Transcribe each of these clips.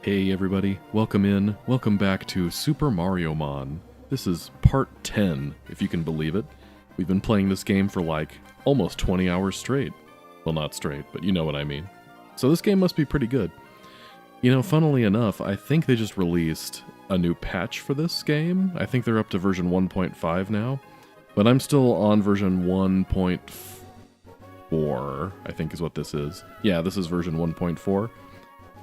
Hey everybody, welcome back to Super Mariomon. This is part 10, if you can believe it. We've been playing this game for like almost 20 hours straight. Well, not straight, but you know what I mean. So this game must be pretty good. You know, funnily enough, I think they just released a new patch for this game. I think they're up to version 1.5 now, but I'm still on version 1.4, I think is what this is. Yeah, this is version 1.4.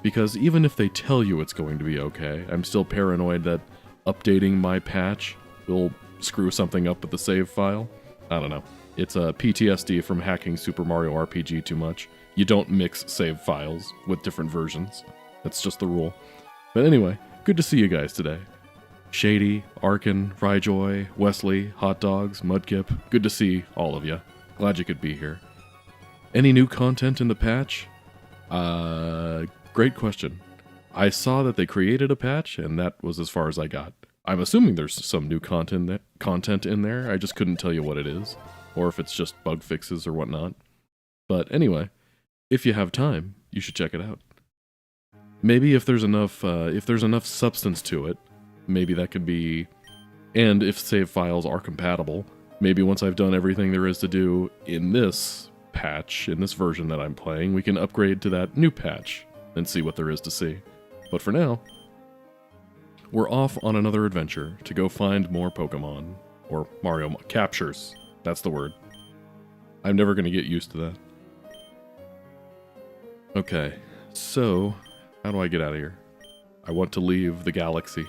Because even if they tell you it's going to be okay, I'm still paranoid that updating my patch will screw something up with the save file. I don't know. It's a PTSD from hacking Super Mario RPG too much. You don't mix save files with different versions. That's just the rule. But anyway, good to see you guys today. Shady, Arkin, Ryjoy, Wesley, Hot Dogs, Mudkip, good to see all of you. Glad you could be here. Any new content in the patch? Great question. I saw that they created a patch, and that was as far as I got. I'm assuming there's some new content in there, I just couldn't tell you what it is, or if it's just bug fixes or whatnot. But anyway, if you have time, you should check it out. Maybe if there's enough substance to it, maybe that could be, and if save files are compatible, maybe once I've done everything there is to do in this patch, in this version that I'm playing, we can upgrade to that new patch and see what there is to see. But for now, we're off on another adventure to go find more Pokemon. Or Mario captures. That's the word. I'm never going to get used to that. Okay, so how do I get out of here? I want to leave the galaxy.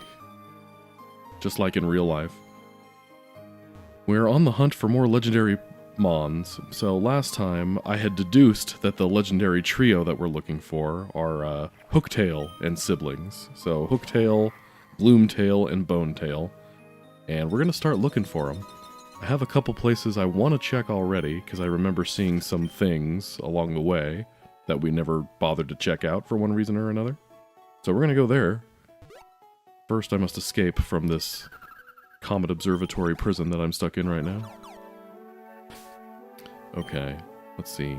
Just like in real life. We're on the hunt for more legendary Mons. So last time I had deduced that the legendary trio that we're looking for are Hooktail and siblings. So Hooktail, Bloomtail, and Bonetail. And we're going to start looking for them. I have a couple places I want to check already because I remember seeing some things along the way that we never bothered to check out for one reason or another. So we're going to go there. First I must escape from this Comet Observatory prison that I'm stuck in right now. Okay, let's see.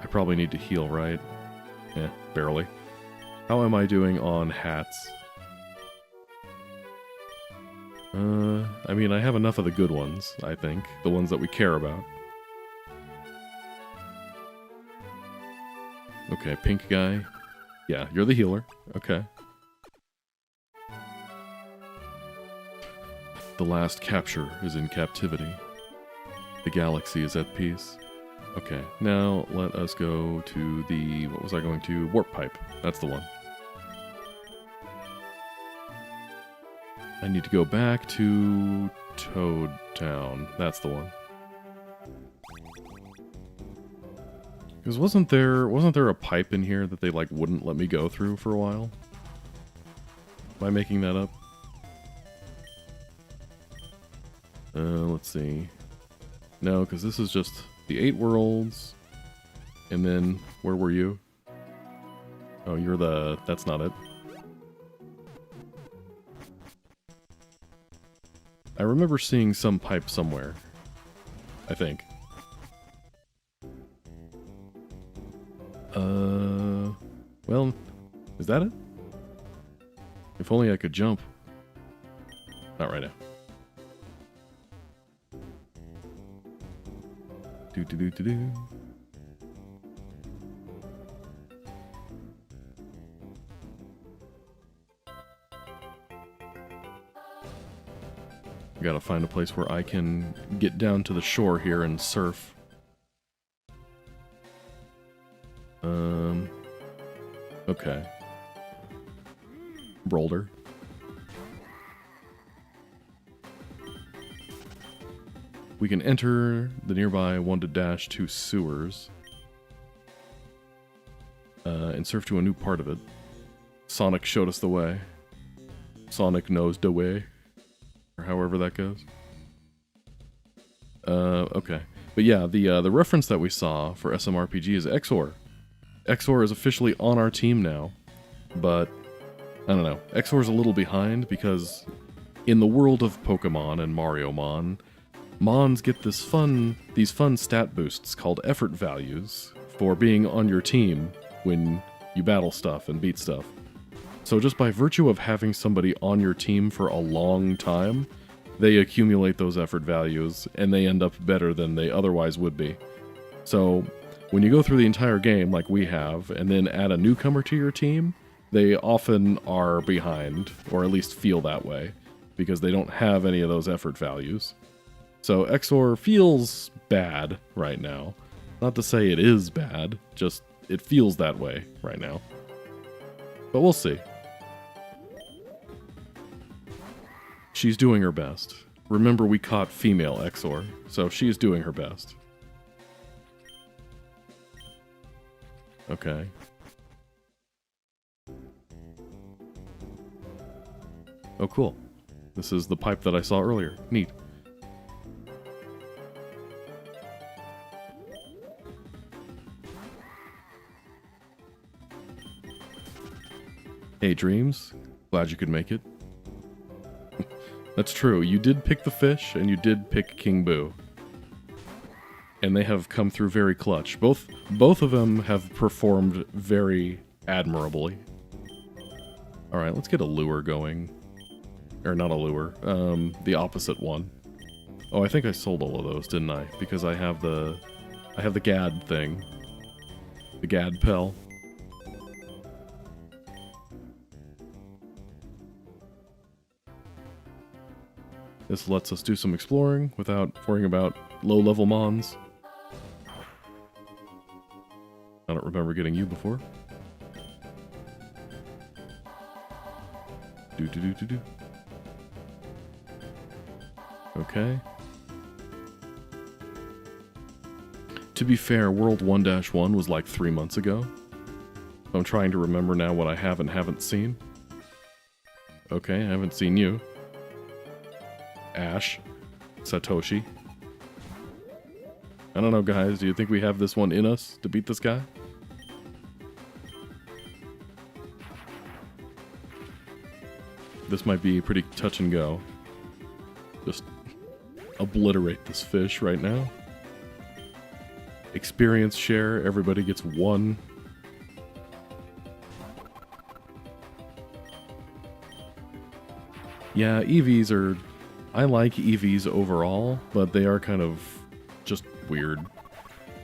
I probably need to heal, right? Eh, barely. How am I doing on hats? I mean, I have enough of the good ones, I think. The ones that we care about. Okay, pink guy. Yeah, you're the healer. Okay. The last capture is in captivity. The galaxy is at peace. Okay, now let us go to the... what was I going to? Warp Pipe. That's the one. I need to go back to Toad Town. That's the one. Because wasn't there a pipe in here that they like wouldn't let me go through for a while? Am I making that up? Let's see. No, because this is just the 8 worlds. And then, where were you? Oh, you're the... that's not it. I remember seeing some pipe somewhere. I think. Well, is that it? If only I could jump. Not right now. Do-do-do-do-do. I gotta find a place where I can get down to the shore here and surf. Okay. Boulder. We can enter the nearby 1-2 sewers and surf to a new part of it. Sonic showed us the way. Sonic knows the way. Or however that goes. Okay. But yeah, the reference that we saw for SMRPG is Exor. Exor is officially on our team now. But, I don't know. Exor's a little behind because in the world of Pokemon and Mariomon, Mons get these fun stat boosts called effort values for being on your team when you battle stuff and beat stuff. So just by virtue of having somebody on your team for a long time, they accumulate those effort values, and they end up better than they otherwise would be. So when you go through the entire game like we have, and then add a newcomer to your team, they often are behind, or at least feel that way, because they don't have any of those effort values. So Exor feels bad right now. Not to say it is bad, just it feels that way right now. But we'll see. She's doing her best. Remember, we caught female Exor, so she's doing her best. Okay. Oh, cool. This is the pipe that I saw earlier. Neat. Hey, Dreams. Glad you could make it. That's true. You did pick the fish, and you did pick King Boo. And they have come through very clutch. Both of them have performed very admirably. Alright, let's get a lure going. Or not a lure, the opposite one. Oh, I think I sold all of those, didn't I? Because I have the GAD thing. The GAD Pel. This lets us do some exploring without worrying about low-level mons. I don't remember getting you before. Do. Okay. To be fair, World 1-1 was like 3 months ago. I'm trying to remember now what I have and haven't seen. Okay, I haven't seen you. Ash. Satoshi. I don't know, guys. Do you think we have this one in us to beat this guy? This might be pretty touch and go. Just obliterate this fish right now. Experience share. Everybody gets 1. Yeah, EVs are... I like EVs overall, but they are kind of just weird,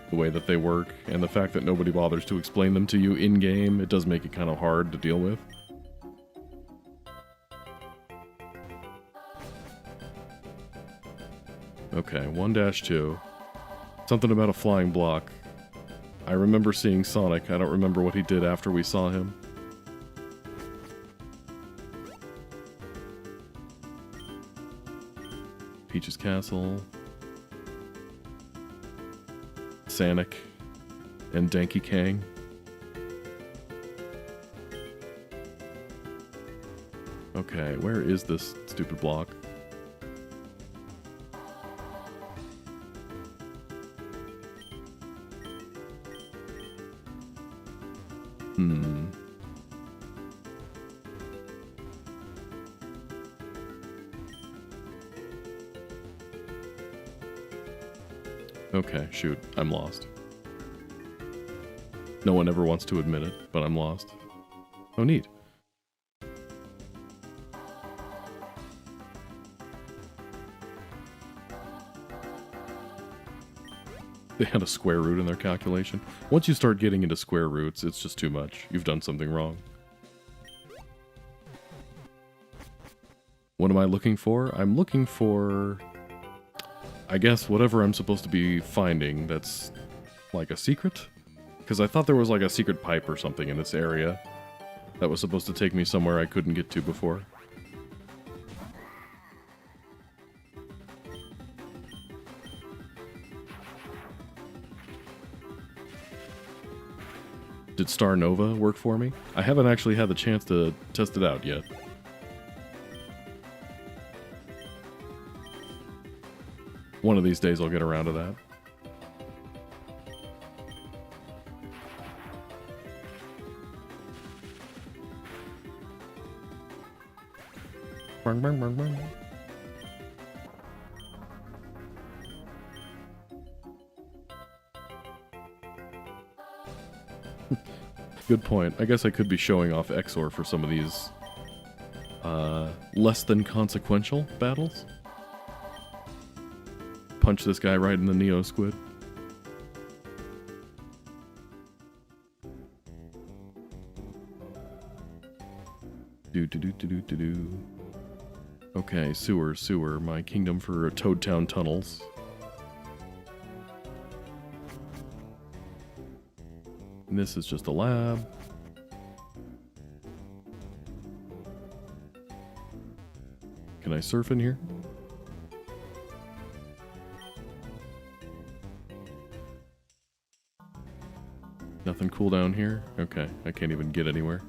the way that they work, and the fact that nobody bothers to explain them to you in-game, it does make it kind of hard to deal with. Okay, 1-2. Something about a flying block. I remember seeing Sonic, I don't remember what he did after we saw him. Peach's Castle, Sanic, and Danky Kang. Okay, where is this stupid block? Okay, shoot, I'm lost. No one ever wants to admit it, but I'm lost. Oh, neat. They had a square root in their calculation. Once you start getting into square roots, it's just too much. You've done something wrong. What am I looking for? I'm looking for... I guess whatever I'm supposed to be finding that's like a secret? Because I thought there was like a secret pipe or something in this area that was supposed to take me somewhere I couldn't get to before. Did Star Nova work for me? I haven't actually had the chance to test it out yet. One of these days I'll get around to that. Bang, bang, bang, bang. Good point. I guess I could be showing off Exor for some of these less than consequential battles. Punch this guy right in the Neo Squid. Do. Okay, sewer. My kingdom for Toadtown tunnels. And this is just a lab. Can I surf in here? Nothing cool down here? Okay, I can't even get anywhere.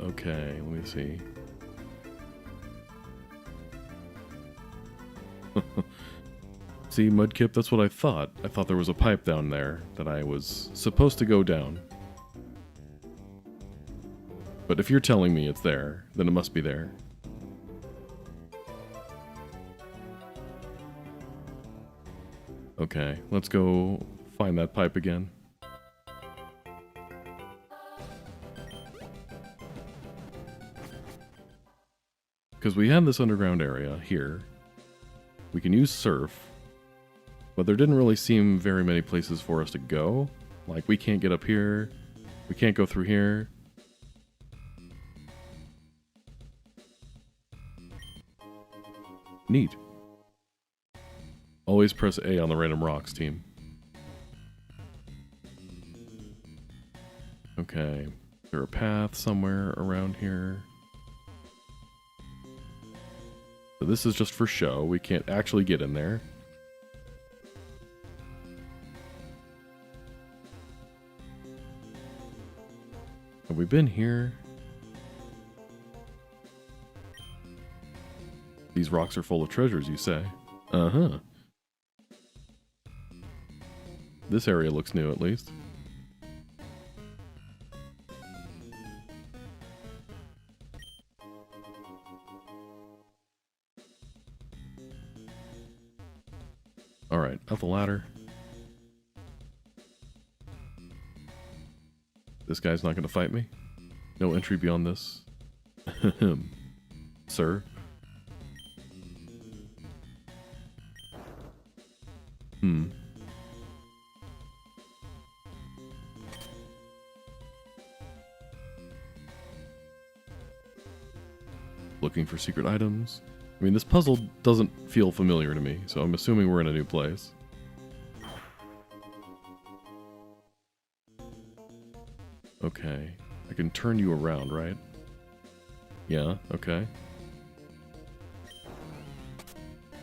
Okay, let me see. See, Mudkip, that's what I thought. I thought there was a pipe down there that I was supposed to go down. But if you're telling me it's there, then it must be there. Okay, let's go find that pipe again. Because we had this underground area here. We can use surf. But there didn't really seem very many places for us to go. Like, we can't get up here. We can't go through here. Neat. Always press A on the random rocks, team. Okay. Is there a path somewhere around here? So this is just for show. We can't actually get in there. Have we been here? These rocks are full of treasures, you say? Uh-huh. This area looks new, at least. Alright, up the ladder. This guy's not going to fight me? No entry beyond this? Sir? Looking for secret items. I mean, this puzzle doesn't feel familiar to me, so I'm assuming we're in a new place. Okay. I can turn you around, right? Yeah, okay.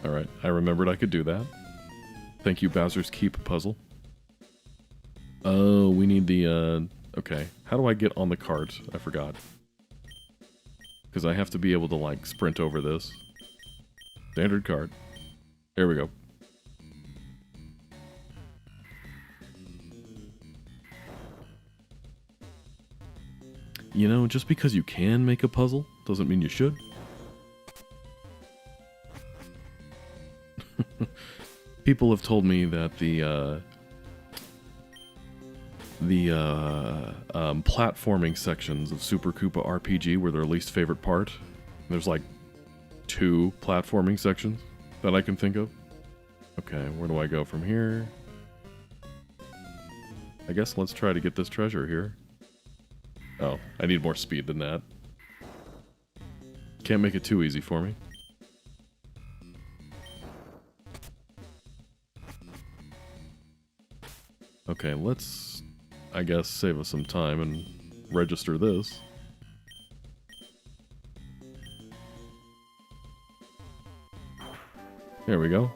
Alright, I remembered I could do that. Thank you, Bowser's Keep puzzle. Oh, we need the, okay. How do I get on the cart? I forgot. Because I have to be able to, like, sprint over this. Standard cart. There we go. You know, just because you can make a puzzle doesn't mean you should. People have told me that the platforming sections of Super Koopa RPG were their least favorite part. There's like 2 platforming sections that I can think of. Okay, where do I go from here? I guess let's try to get this treasure here. Oh, I need more speed than that. Can't make it too easy for me. Okay, let's, I guess, save us some time and register this. There we go.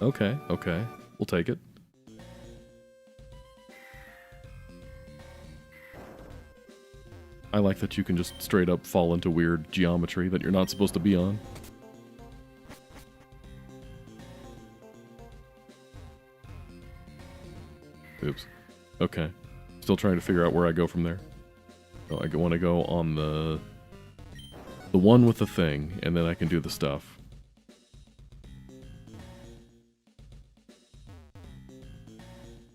Okay, okay. We'll take it. I like that you can just straight up fall into weird geometry that you're not supposed to be on. Oops. Okay. Still trying to figure out where I go from there. So I want to go on the one with the thing, and then I can do the stuff.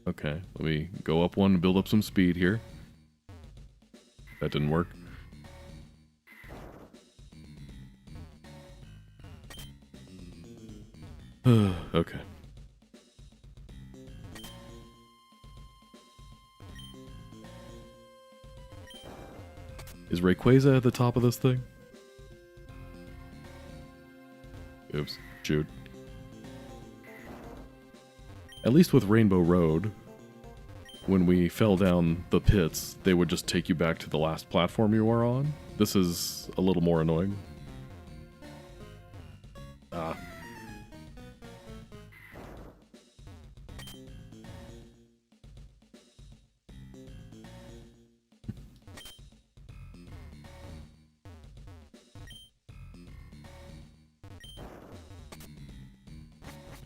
Okay, let me go up one and build up some speed here. That didn't work. Okay. Is Rayquaza at the top of this thing? Oops. Shoot. At least with Rainbow Road, when we fell down the pits, they would just take you back to the last platform you were on. This is a little more annoying. Ah.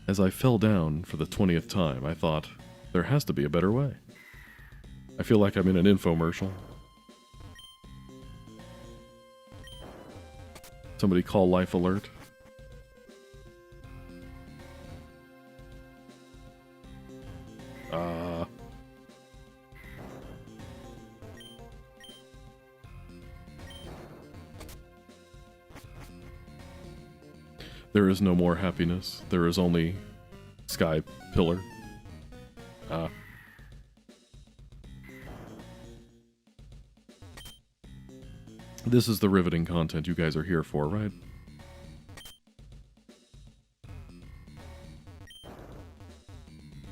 As I fell down for the 20th time, I thought, there has to be a better way. I feel like I'm in an infomercial. Somebody call Life Alert. There is no more happiness. There is only Sky Pillar. This is the riveting content you guys are here for, right?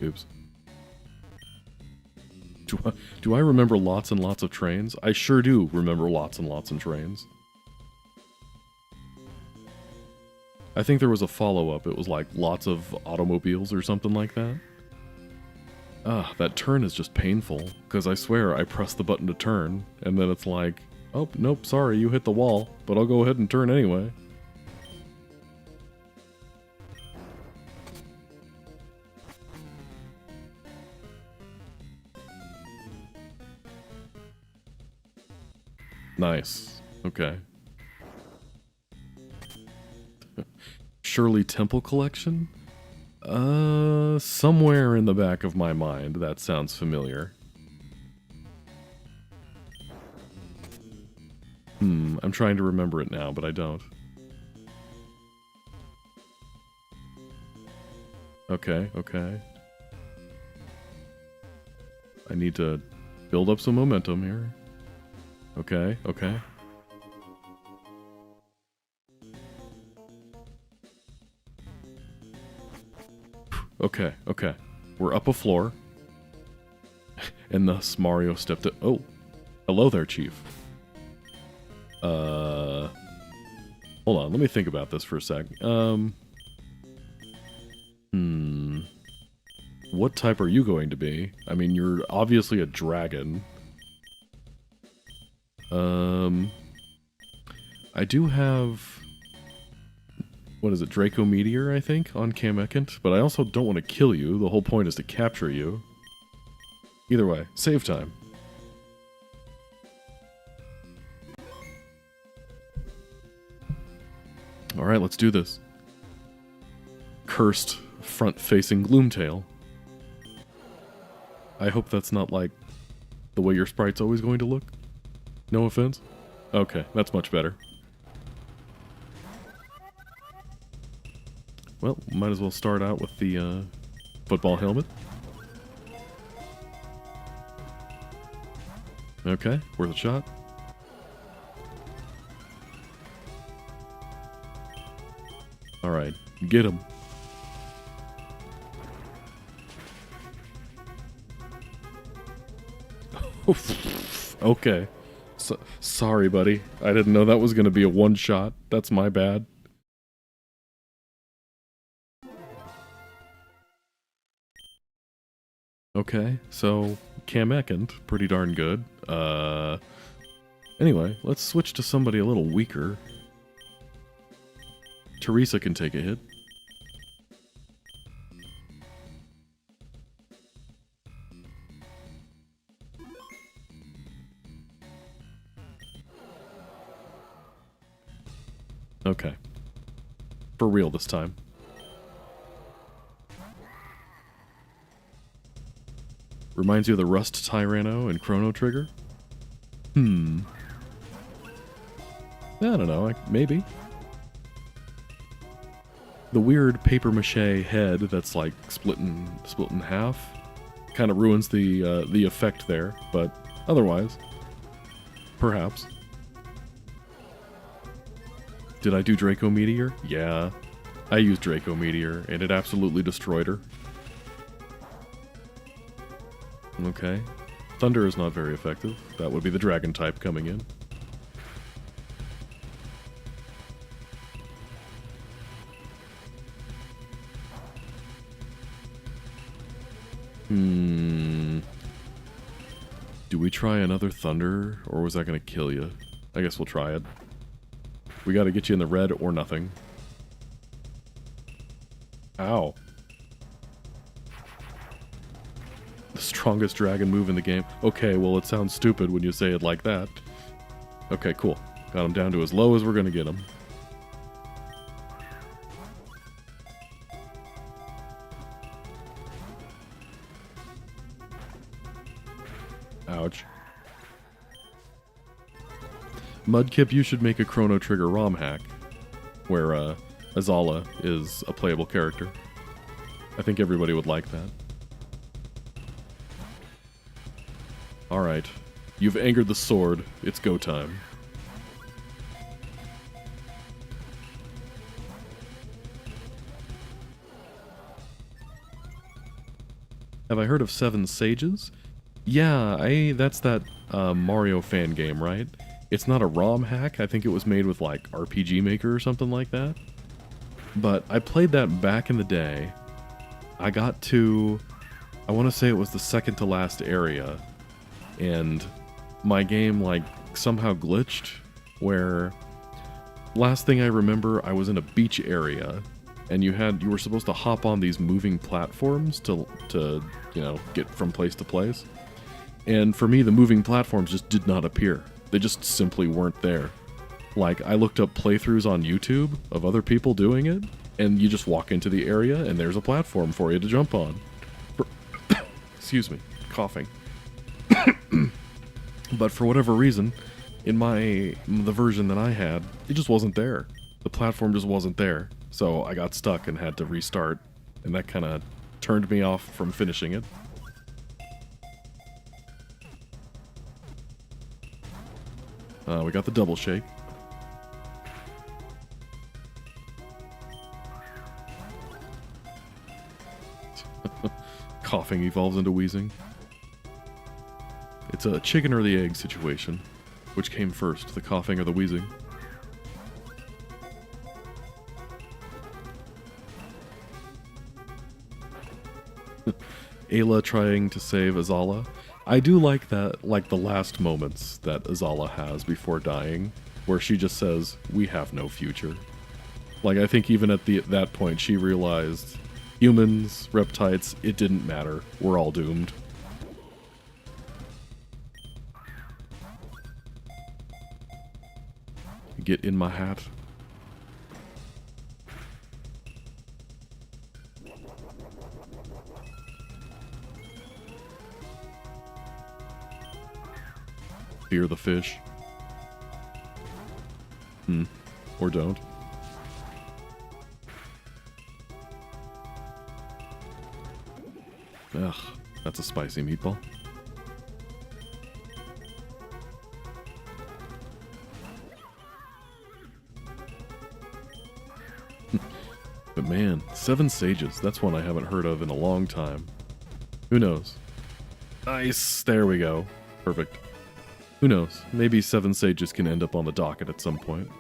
Oops. Do I remember lots and lots of trains? I sure do remember lots and lots of trains. I think there was a follow-up. It was like lots of automobiles or something like that. Ah, that turn is just painful, because I swear I press the button to turn, and then it's like, oh, nope, sorry, you hit the wall, but I'll go ahead and turn anyway. Nice. Okay. Shirley Temple Collection? Somewhere in the back of my mind, that sounds familiar. I'm trying to remember it now, but I don't. Okay, okay. I need to build up some momentum here. Okay, okay. Okay, okay. We're up a floor. And thus Mario stepped in. Oh, hello there, Chief. Hold on, let me think about this for a sec. What type are you going to be? I mean, you're obviously a dragon. I do have... What is it, Draco Meteor, I think, on Kamekant? But I also don't want to kill you. The whole point is to capture you. Either way, save time. Alright, let's do this. Cursed, front-facing Gloomtail. I hope that's not like the way your sprite's always going to look. No offense? Okay, that's much better. Well, might as well start out with the football helmet. Okay, worth a shot. Alright, get him. Okay. Sorry, buddy. I didn't know that was going to be a one-shot. That's my bad. Okay, so Kamekant, pretty darn good. Anyway, let's switch to somebody a little weaker. Teresa can take a hit. Okay. For real this time. Reminds you of the Rust Tyranno and Chrono Trigger? I don't know, maybe. The weird papier-mâché head that's like split in half kind of ruins the effect there, but otherwise, perhaps. Did I do Draco Meteor? Yeah. I used Draco Meteor, and it absolutely destroyed her. Okay. Thunder is not very effective. That would be the dragon type coming in. Do we try another thunder, or was that going to kill you? I guess we'll try it. We got to get you in the red or nothing. Ow. The strongest dragon move in the game. Okay, well, it sounds stupid when you say it like that. Okay, cool. Got him down to as low as we're going to get him. Ouch. Mudkip, you should make a Chrono Trigger ROM hack, where Azala is a playable character. I think everybody would like that. Alright. You've angered the sword. It's go time. Have I heard of Seven Sages? Yeah, that's that Mario fan game, right? It's not a ROM hack. I think it was made with like RPG Maker or something like that. But I played that back in the day. I got to, I want to say it was the second to last area, and my game like somehow glitched where last thing I remember, I was in a beach area and you were supposed to hop on these moving platforms to you know, get from place to place. And for me, the moving platforms just did not appear. They just simply weren't there. Like, I looked up playthroughs on YouTube of other people doing it, and you just walk into the area, and there's a platform for you to jump on. Excuse me, coughing. But for whatever reason, in the version that I had, it just wasn't there. The platform just wasn't there. So I got stuck and had to restart, and that kind of turned me off from finishing it. We got the double shake. Coughing evolves into wheezing. It's a chicken or the egg situation. Which came first, the coughing or the wheezing? Ayla trying to save Azala. I do like that, like the last moments that Azala has before dying, where she just says, "We have no future." Like, I think even at that point she realized, humans, reptites, it didn't matter. We're all doomed. Get in my hat. Fear the fish. Or don't. Ugh, that's a spicy meatball. But man, Seven Sages, that's one I haven't heard of in a long time. Who knows? Nice, there we go. Perfect. Who knows? Maybe Seven Sages can end up on the docket at some point.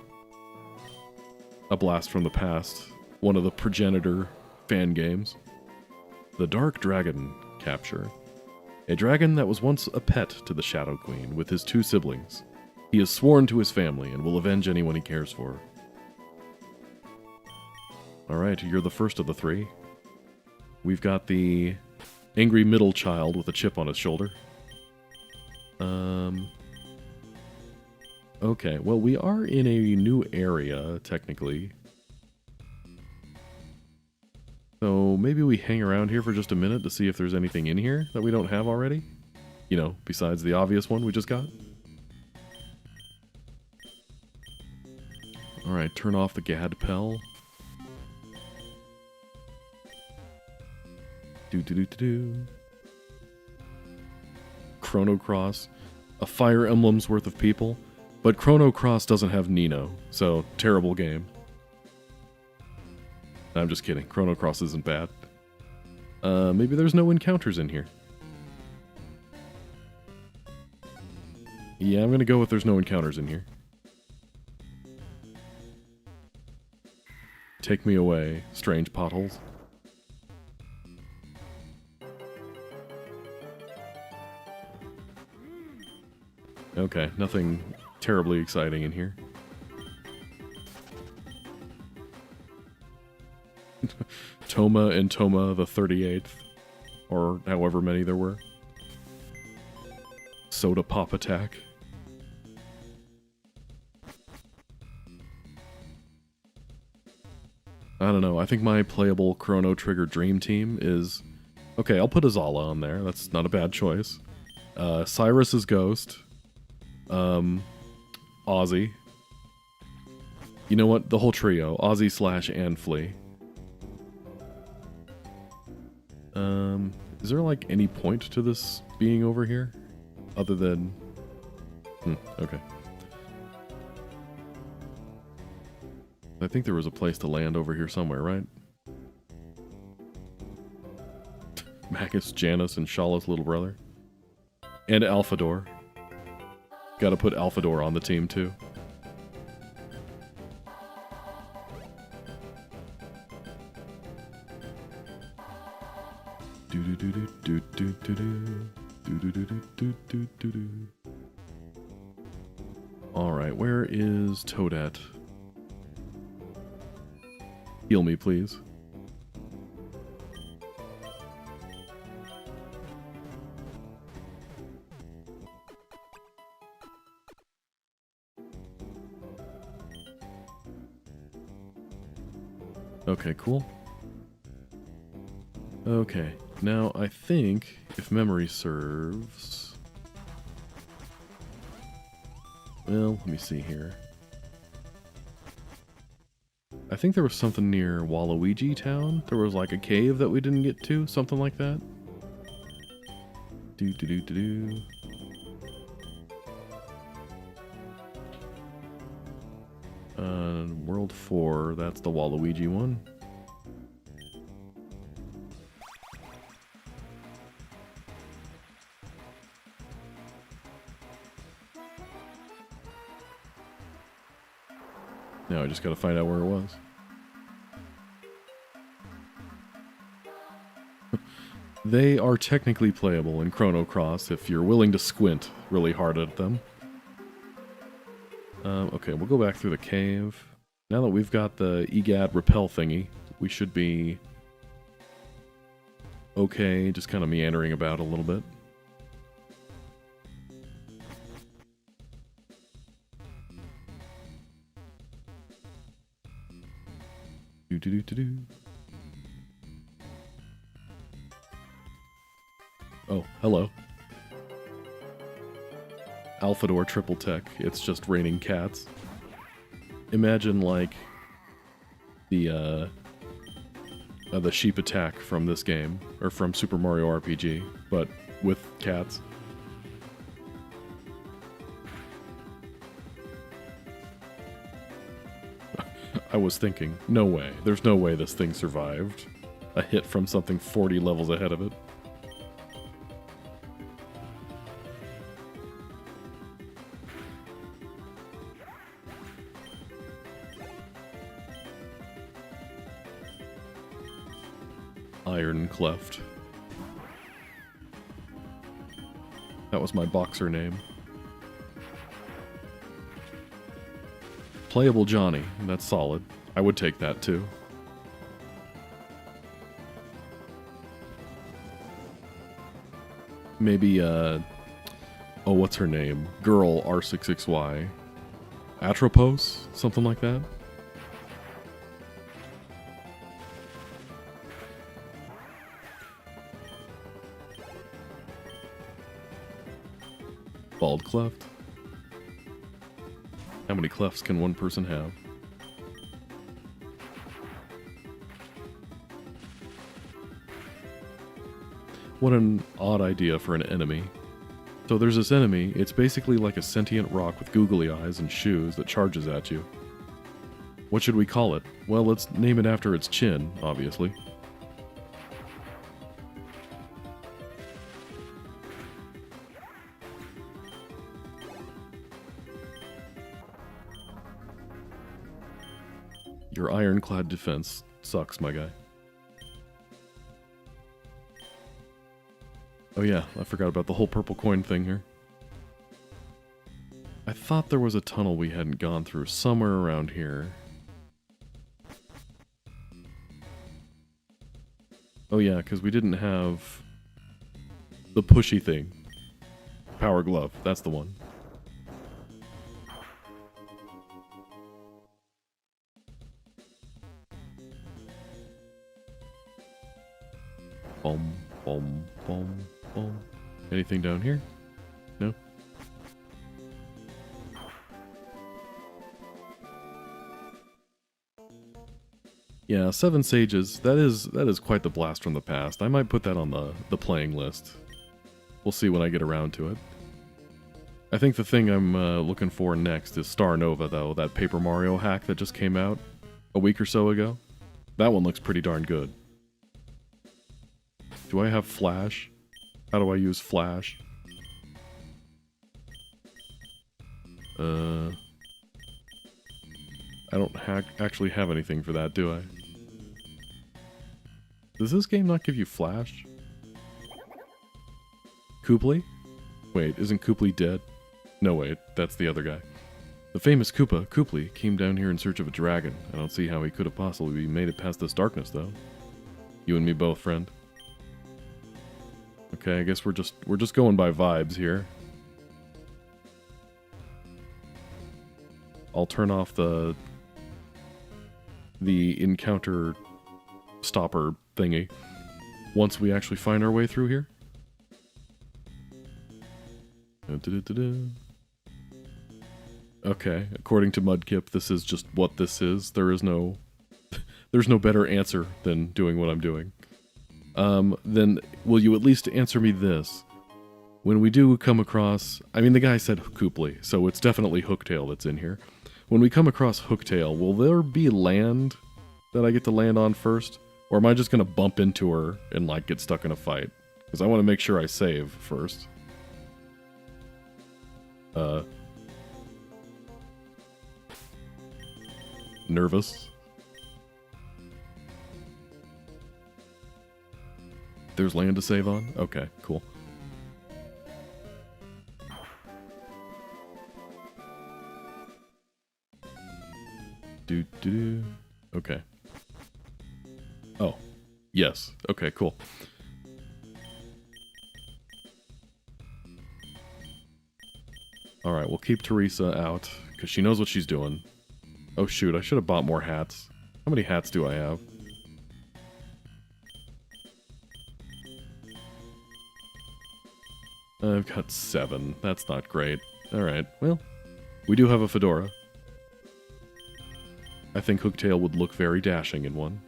A blast from the past. One of the progenitor fan games. The Dark Dragon Capture. A dragon that was once a pet to the Shadow Queen with his 2 siblings. He is sworn to his family and will avenge anyone he cares for. Alright, you're the first of the 3. We've got the angry middle child with a chip on his shoulder. Okay, well, we are in a new area, technically. So maybe we hang around here for just a minute to see if there's anything in here that we don't have already. You know, besides the obvious one we just got. Alright, turn off the Gadpel. Do. Chrono Cross. A Fire Emblem's worth of people. But Chrono Cross doesn't have Nino, so terrible game. I'm just kidding. Chrono Cross isn't bad. Maybe there's no encounters in here. Yeah, I'm gonna go with there's no encounters in here. Take me away, strange potholes. Okay, nothing terribly exciting in here. Toma and Toma the 38th, or however many there were. Soda Pop Attack. I don't know, I think my playable Chrono Trigger Dream Team is... Okay, I'll put Azala on there, that's not a bad choice. Cyrus's Ghost. Ozzy. You know what? The whole trio. Ozzy, Slash, and Flea. Is there like any point to this being over here? Other than... okay. I think there was a place to land over here somewhere, right? Magus, Janus, and Shala's little brother. And Alphador. Gotta put Alphador on the team, too. Alright, where is Toadette? Heal me, please. Okay, cool. Okay, now I think, if memory serves... Well, let me see here. I think there was something near Waluigi Town. There was like a cave that we didn't get to, something like that. World 4, that's the Waluigi one. Now I just gotta find out where it was. They are technically playable in Chrono Cross if you're willing to squint really hard at them. Okay, we'll go back through the cave. Now that we've got the EGAD repel thingy, we should be okay, just kind of meandering about a little bit. Oh, hello. Alphador Triple Tech. It's just raining cats. Imagine like the sheep attack from this game, or from Super Mario RPG, but with cats. I was thinking, no way. There's no way this thing survived a hit from something 40 levels ahead of it. Iron Cleft. That was my boxer name. Playable Johnny, that's solid. I would take that too. Maybe, oh, what's her name? Girl R66Y. Atropos? Something like that? Bald cleft. How many clefts can one person have? What an odd idea for an enemy. So there's this enemy, it's basically like a sentient rock with googly eyes and shoes that charges at you. What should we call it? Well, let's name it after its chin, obviously. Your ironclad defense sucks, my guy. Oh yeah, I forgot about the whole purple coin thing here. I thought there was a tunnel we hadn't gone through somewhere around here. Oh yeah, because we didn't have the pushy thing. Power glove, that's the one. Boom, boom, boom, boom. Anything down here? No? Yeah, Seven Sages, that is quite the blast from the past. I might put that on the playing list. We'll see when I get around to it. I think the thing I'm looking for next is Star Nova, though, that Paper Mario hack that just came out a week or so ago. That one looks pretty darn good. Do I have Flash? How do I use Flash? I don't actually have anything for that, do I? Does this game not give you Flash? Koopley? Wait, isn't Koopley dead? No, wait, that's the other guy. The famous Koopa, Koopley, came down here in search of a dragon. I don't see how he could have possibly made it past this darkness, though. You and me both, friend. Okay, I guess we're just going by vibes here. I'll turn off the encounter stopper thingy once we actually find our way through here. Okay, according to Mudkip, this is just what this is. There's no better answer than doing what I'm doing. Then will you at least answer me this? When we do come across, I mean the guy said Koopley, so it's definitely Hooktail that's in here. When we come across Hooktail, will there be land that I get to land on first? Or am I just gonna bump into her and like get stuck in a fight? Because I want to make sure I save first. Nervous. There's land to save on? Okay, cool. Do. Okay. Oh. Yes. Okay, cool. Alright, we'll keep Teresa out, because she knows what she's doing. Oh shoot, I should have bought more hats. How many hats do I have? I've got 7. That's not great. Alright, well, we do have a fedora. I think Hooktail would look very dashing in one.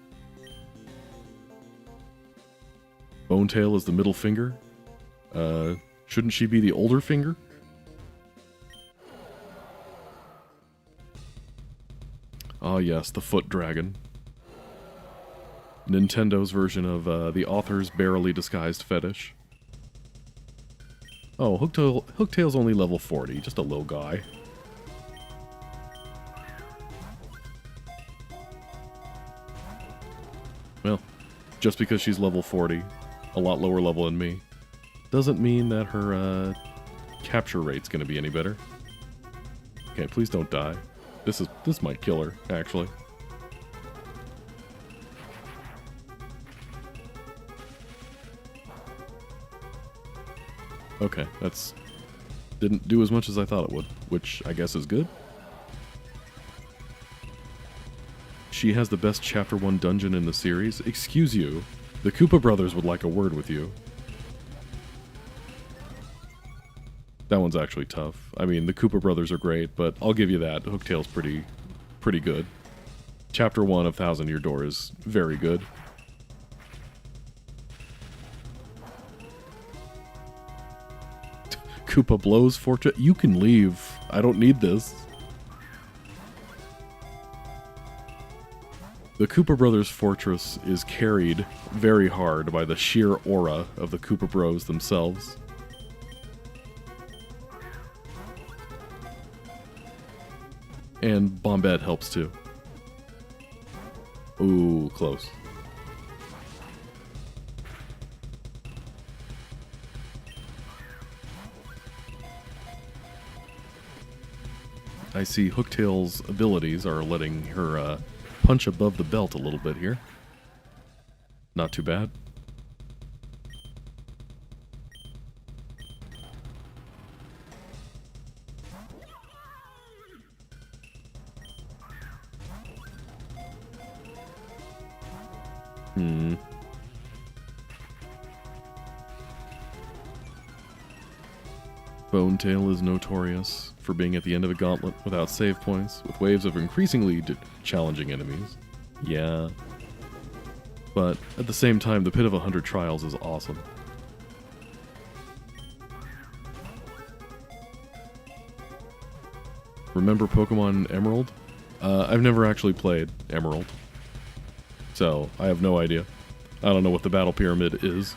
Bonetail is the middle finger. Shouldn't she be the older finger? Ah yes, the foot dragon. Nintendo's version of the author's barely disguised fetish. Oh, Hooktail's only level 40, just a little guy. Well, just because she's level 40, a lot lower level than me, doesn't mean that her capture rate's gonna be any better. Okay, please don't die. This might kill her, actually. Okay, didn't do as much as I thought it would, which I guess is good. she has the best Chapter 1 dungeon in the series. Excuse you. The Koopa Brothers would like a word with you. That one's actually tough. I mean, the Koopa Brothers are great, but I'll give you that. Hooktail's pretty good. Chapter 1 of Thousand Year Door is very good. Koopa blows fortune. You can leave. I don't need this. The Koopa Brothers fortress is carried very hard by the sheer aura of the Koopa Bros themselves. And Bombette helps too. Ooh, close. I see Hooktail's abilities are letting her punch above the belt a little bit here. Not too bad. Bonetail is notorious for being at the end of a gauntlet without save points, with waves of increasingly challenging enemies. Yeah. But at the same time, the Pit of 100 Trials is awesome. Remember Pokemon Emerald? I've never actually played Emerald, so I have no idea. I don't know what the Battle Pyramid is.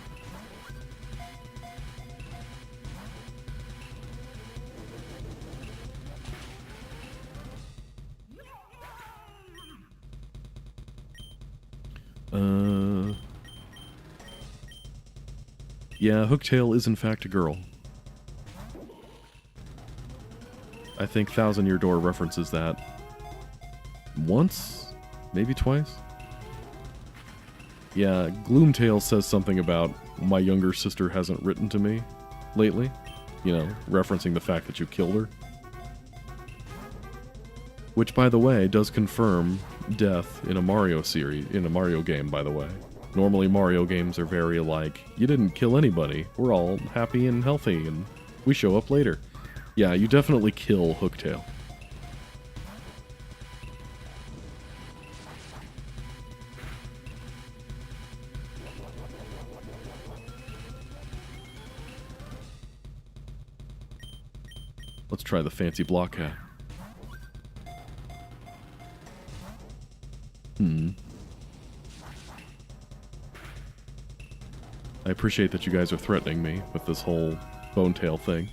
Yeah, Hooktail is in fact a girl. I think Thousand Year Door references that once? Maybe twice? Yeah, Gloomtail says something about my younger sister hasn't written to me lately. You know, referencing the fact that you killed her. Which, by the way, does confirm death in a Mario series, in a Mario game, by the way. Normally Mario games are very like, you didn't kill anybody, we're all happy and healthy, and we show up later. Yeah, you definitely kill Hooktail. Let's try the fancy block hat. I appreciate that you guys are threatening me with this whole Bonetail thing.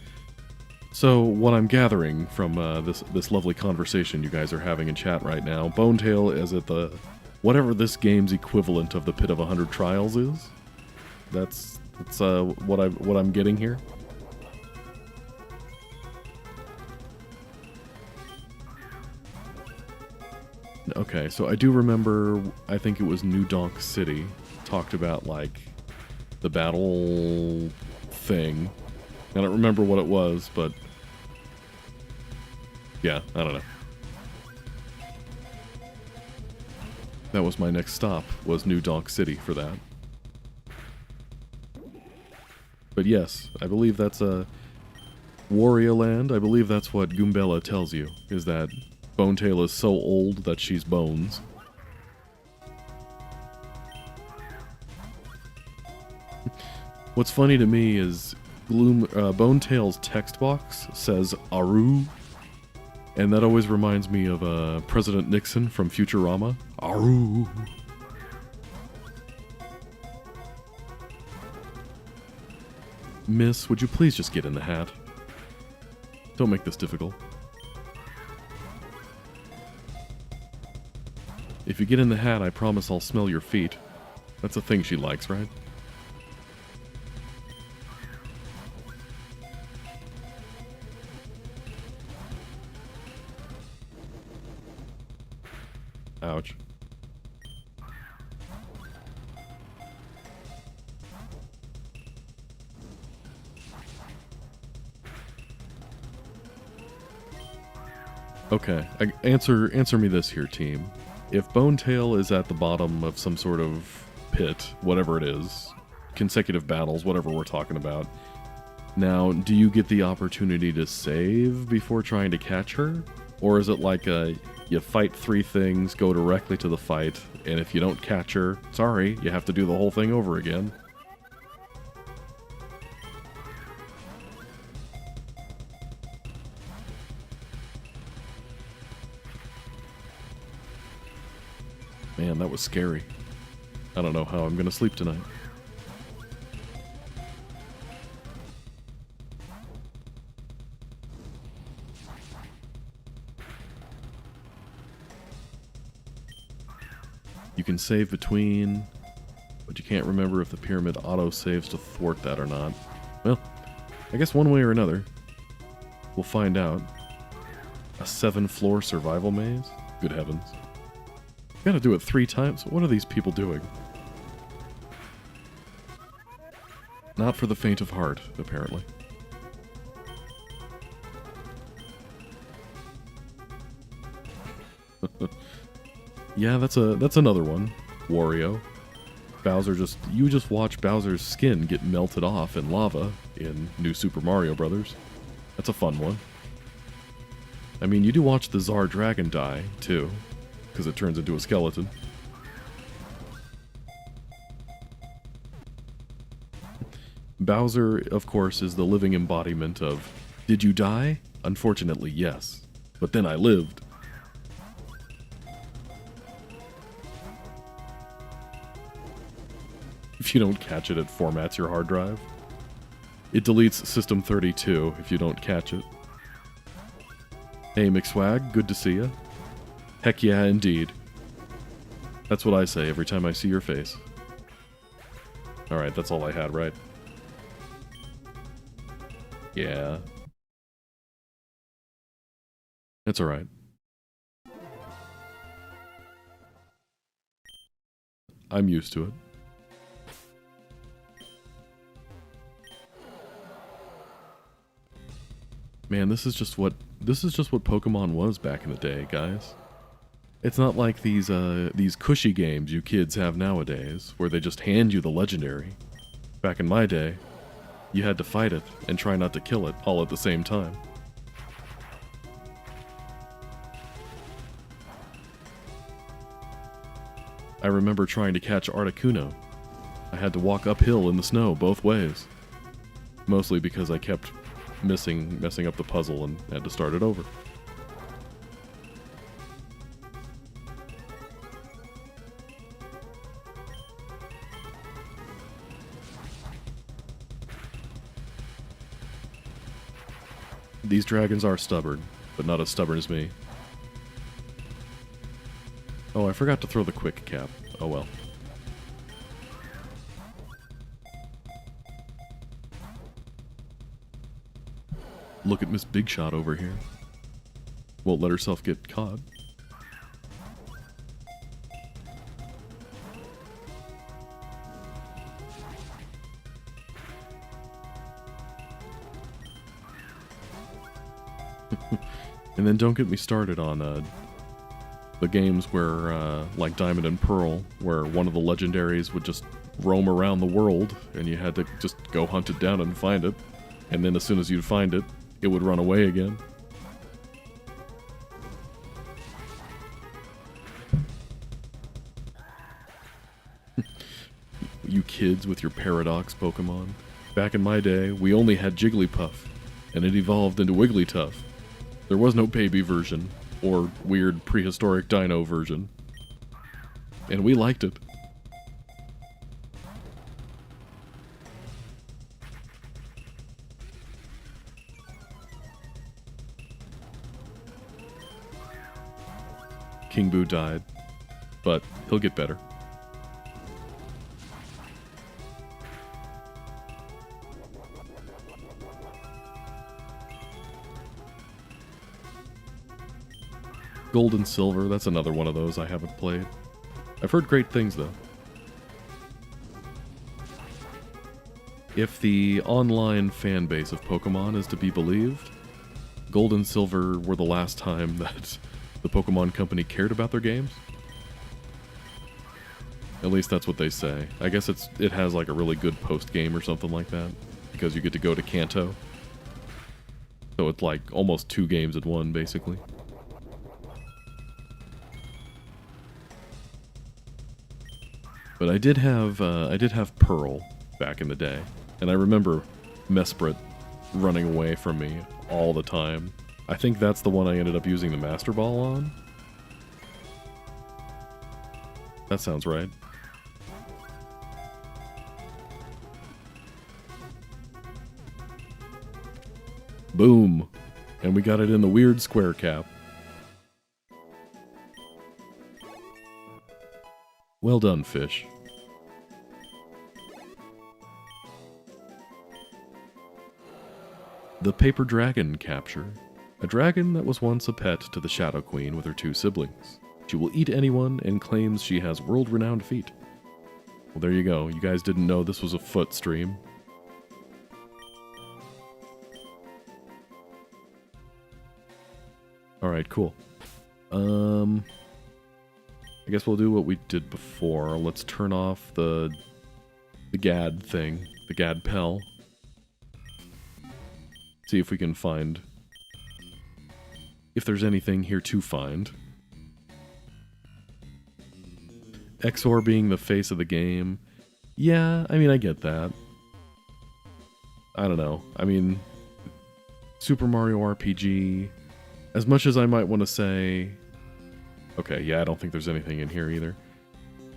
So, what I'm gathering from this lovely conversation you guys are having in chat right now, Bonetail is at the... whatever this game's equivalent of the Pit of 100 Trials is. That's what I'm getting here. Okay, so I do remember, I think it was New Donk City, talked about, like, the battle thing. I don't remember what it was, but... yeah, I don't know. That was my next stop, was New Donk City for that. But yes, I believe that's a... Wario Land, I believe that's what Goombella tells you, is that Bonetail is so old that she's bones. What's funny to me is Bonetail's text box says Aru, and that always reminds me of President Nixon from Futurama. Aru. Miss, would you please just get in the hat? Don't make this difficult. If you get in the hat, I promise I'll smell your feet. That's a thing she likes, right? Ouch. Okay, answer me this here, team. if Bonetail is at the bottom of some sort of pit, whatever it is, consecutive battles, whatever we're talking about, now, do you get the opportunity to save before trying to catch her? Or is it like you fight 3 things, go directly to the fight, and if you don't catch her, sorry, you have to do the whole thing over again? Man, that was scary. I don't know how I'm gonna sleep tonight. You can save between, but you can't remember if the pyramid auto-saves to thwart that or not. Well, I guess one way or another, we'll find out. A 7-floor survival maze? Good heavens. Gotta do it 3 times? What are these people doing? Not for the faint of heart, apparently. Yeah, that's another one. Wario. Bowser you just watch Bowser's skin get melted off in lava in New Super Mario Bros. That's a fun one. I mean, you do watch the Tsar Dragon die, too, because it turns into a skeleton. Bowser, of course, is the living embodiment of, did you die? Unfortunately, yes. But then I lived. If you don't catch it, it formats your hard drive. It deletes System 32 if you don't catch it. Hey, McSwag, good to see ya. Heck yeah, indeed. That's what I say every time I see your face. Alright, that's all I had, right? Yeah. That's alright. I'm used to it. Man, this is just what Pokemon was back in the day, guys. It's not like these cushy games you kids have nowadays, where they just hand you the legendary. Back in my day, you had to fight it and try not to kill it all at the same time. I remember trying to catch Articuno. I had to walk uphill in the snow both ways. Mostly because I kept messing up the puzzle and had to start it over. These dragons are stubborn, but not as stubborn as me. Oh, I forgot to throw the quick cap. Oh well. Look at Miss Big Shot over here. Won't let herself get caught. And then don't get me started on the games where, like Diamond and Pearl, where one of the legendaries would just roam around the world, and you had to just go hunt it down and find it. And then as soon as you'd find it, it would run away again. You kids with your Paradox Pokemon. Back in my day, we only had Jigglypuff, and it evolved into Wigglytuff. There was no baby version, or weird prehistoric dino version. And we liked it. King Boo died, but he'll get better. Gold and Silver, that's another one of those I haven't played. I've heard great things, though. If the online fan base of Pokemon is to be believed, Gold and Silver were the last time that the Pokemon Company cared about their games. At least that's what they say. I guess it has like a really good post-game or something like that, because you get to go to Kanto. So it's like almost 2 games in one, basically. But I did have Pearl back in the day, and I remember Mesprit running away from me all the time. I think that's the one I ended up using the Master Ball on. That sounds right. Boom! And we got it in the weird square cap. Well done, fish. The Paper Dragon capture. A dragon that was once a pet to the Shadow Queen with her 2 siblings. She will eat anyone and claims she has world-renowned feet. Well, there you go. You guys didn't know this was a foot stream. Alright, cool. I guess we'll do what we did before. Let's turn off the GAD thing, the GAD Pell. See if we can find... if there's anything here to find. Exor being the face of the game. Yeah, I mean, I get that. I don't know. I mean, Super Mario RPG... as much as I might want to say... okay, yeah, I don't think there's anything in here either.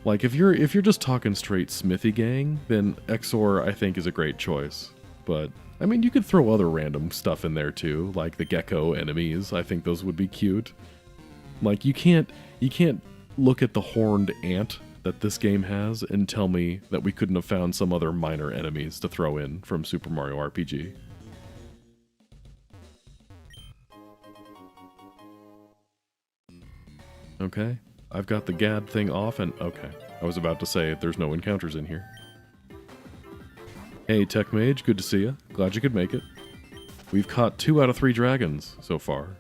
Like, if you're just talking straight Smithy Gang, then Exor, I think, is a great choice. But, I mean, you could throw other random stuff in there, too, like the gecko enemies. I think those would be cute. Like, you can't look at the horned ant that this game has and tell me that we couldn't have found some other minor enemies to throw in from Super Mario RPG. Okay, I've got the GAD thing off and... okay, I was about to say there's no encounters in here. Hey, Tech Mage, good to see you. Glad you could make it. We've caught 2 out of 3 dragons so far.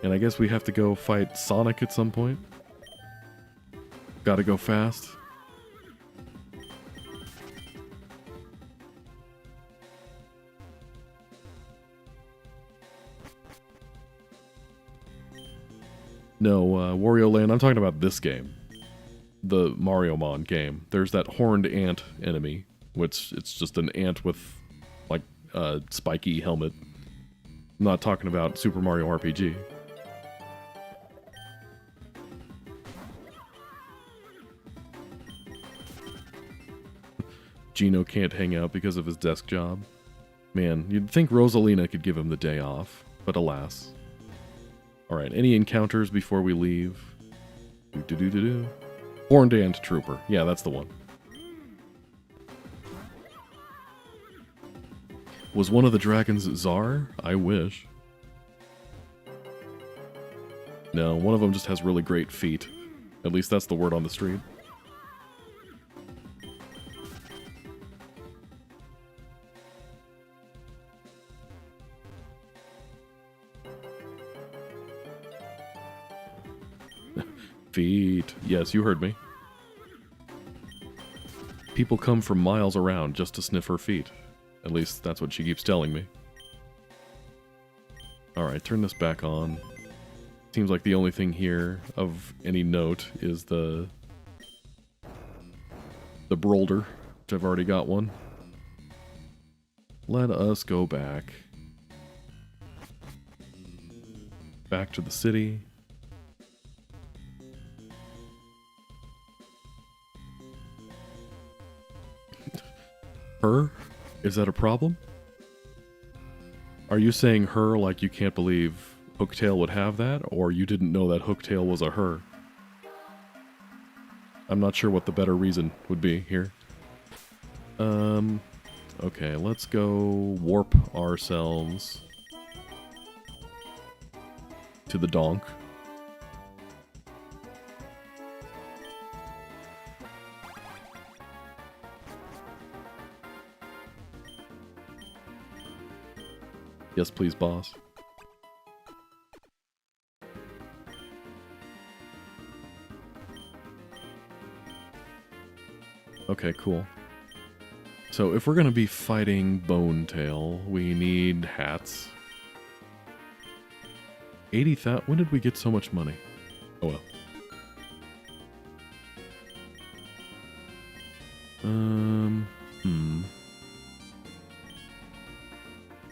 And I guess we have to go fight Sonic at some point. Gotta go fast. No, Wario Land, I'm talking about this game. The Mariomon game. There's that horned ant enemy, which it's just an ant with, like, a spiky helmet. I'm not talking about Super Mario RPG. Gino can't hang out because of his desk job. Man, you'd think Rosalina could give him the day off, but alas. Alright, any encounters before we leave? Do-do-do-do-do. Horned Ant Trooper. Yeah, that's the one. Was one of the dragons Czar? I wish. No, one of them just has really great feet. At least that's the word on the street. Feet. Yes, you heard me. People come from miles around just to sniff her feet. At least that's what she keeps telling me. Alright, turn this back on. Seems like the only thing here of any note is the Brolder, which I've already got one. Let us go back. Back to the city. Her? Is that a problem? Are you saying her like you can't believe Hooktail would have that, or you didn't know that Hooktail was a her? I'm not sure what the better reason would be here. Okay, let's go warp ourselves to the donk. Yes, please, boss. Okay, cool. So if we're going to be fighting Bone Tail, we need hats. 80,000. When did we get so much money? Oh well.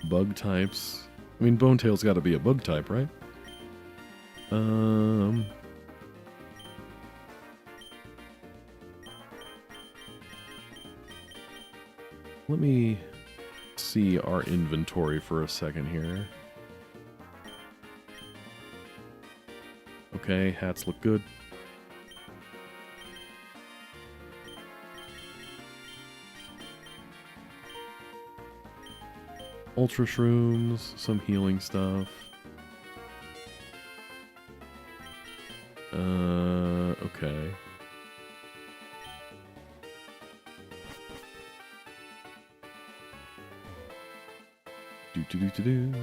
Bug types. I mean, Bone Tail's got to be a bug type, right? Let me see our inventory for a second here. Okay, hats look good. Ultra shrooms, some healing stuff. Okay. Do.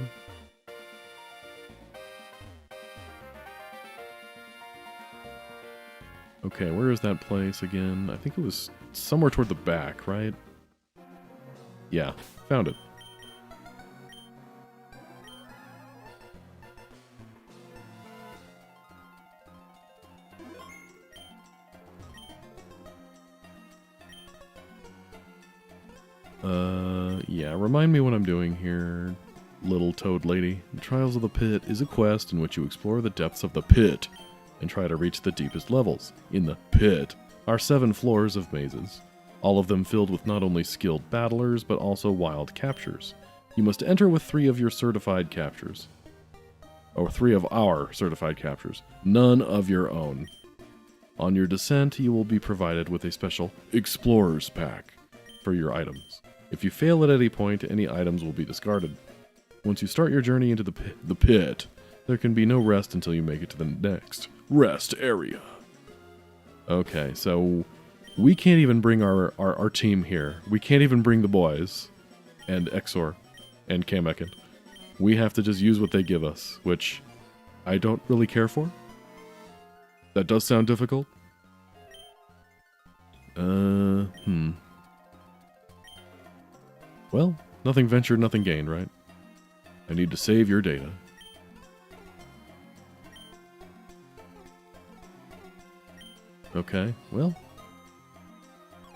Okay, where is that place again? I think it was somewhere toward the back, right? Yeah, found it. Yeah, remind me what I'm doing here, little toad lady. The Trials of the Pit is a quest in which you explore the depths of the pit and try to reach the deepest levels. In the pit are 7 floors of mazes, all of them filled with not only skilled battlers, but also wild captures. You must enter with 3 of your certified captures. Or 3 of our certified captures. None of your own. On your descent, you will be provided with a special Explorer's Pack for your items. If you fail at any point, any items will be discarded. Once you start your journey into the pit, there can be no rest until you make it to the next rest area. Okay, so we can't even bring our team here. We can't even bring the boys and Exor and Kamekin. We have to just use what they give us, which I don't really care for. That does sound difficult. Well, nothing ventured, nothing gained, right? I need to save your data. Okay, well.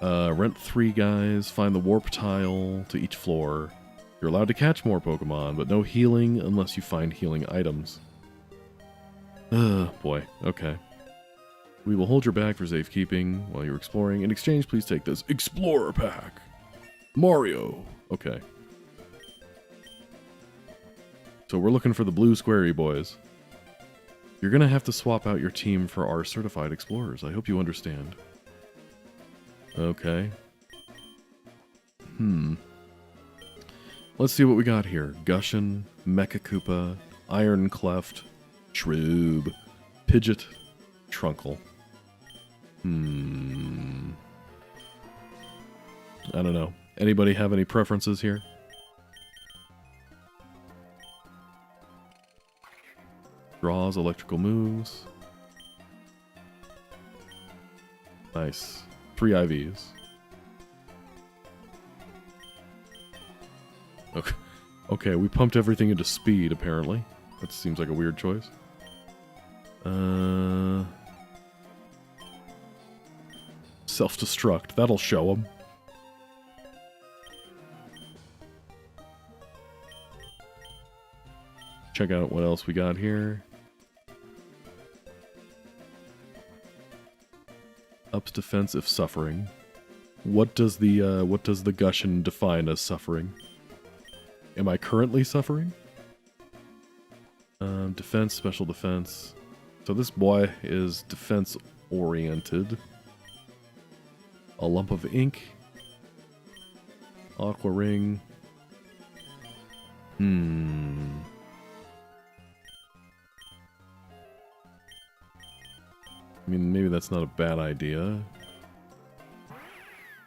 Rent 3 guys, find the warp tile to each floor. You're allowed to catch more Pokemon, but no healing unless you find healing items. Boy, okay. We will hold your bag for safekeeping while you're exploring. In exchange, please take this Explorer Pack. Mario. Okay. So we're looking for the blue squarey boys. You're gonna have to swap out your team for our certified explorers. I hope you understand. Okay. Let's see what we got here. Gushin, Mecha Koopa, Iron Cleft, Shroob, Pidgeot, Trunkle. I don't know. Anybody have any preferences here? Draws, electrical moves. Nice. 3 IVs. Okay, we pumped everything into speed, apparently. That seems like a weird choice. Self-destruct. That'll show them. Check out what else we got here. Ups defense if suffering. What does the Gushin define as suffering? Am I currently suffering? Defense, special defense. So this boy is defense oriented. A lump of ink. Aqua ring. I mean, maybe that's not a bad idea.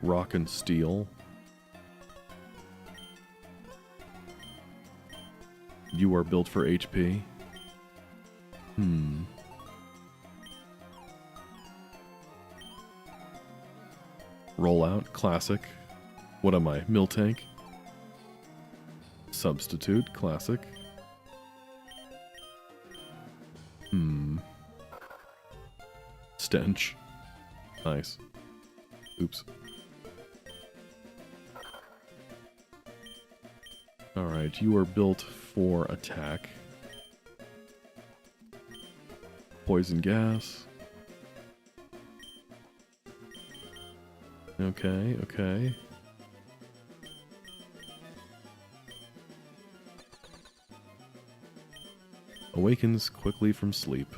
Rock and steel. You are built for HP. Rollout, classic. What am I? Mill tank. Substitute, classic. Stench. Nice. Oops. Alright, you are built for attack. Poison gas. Okay, okay. Awakens quickly from sleep.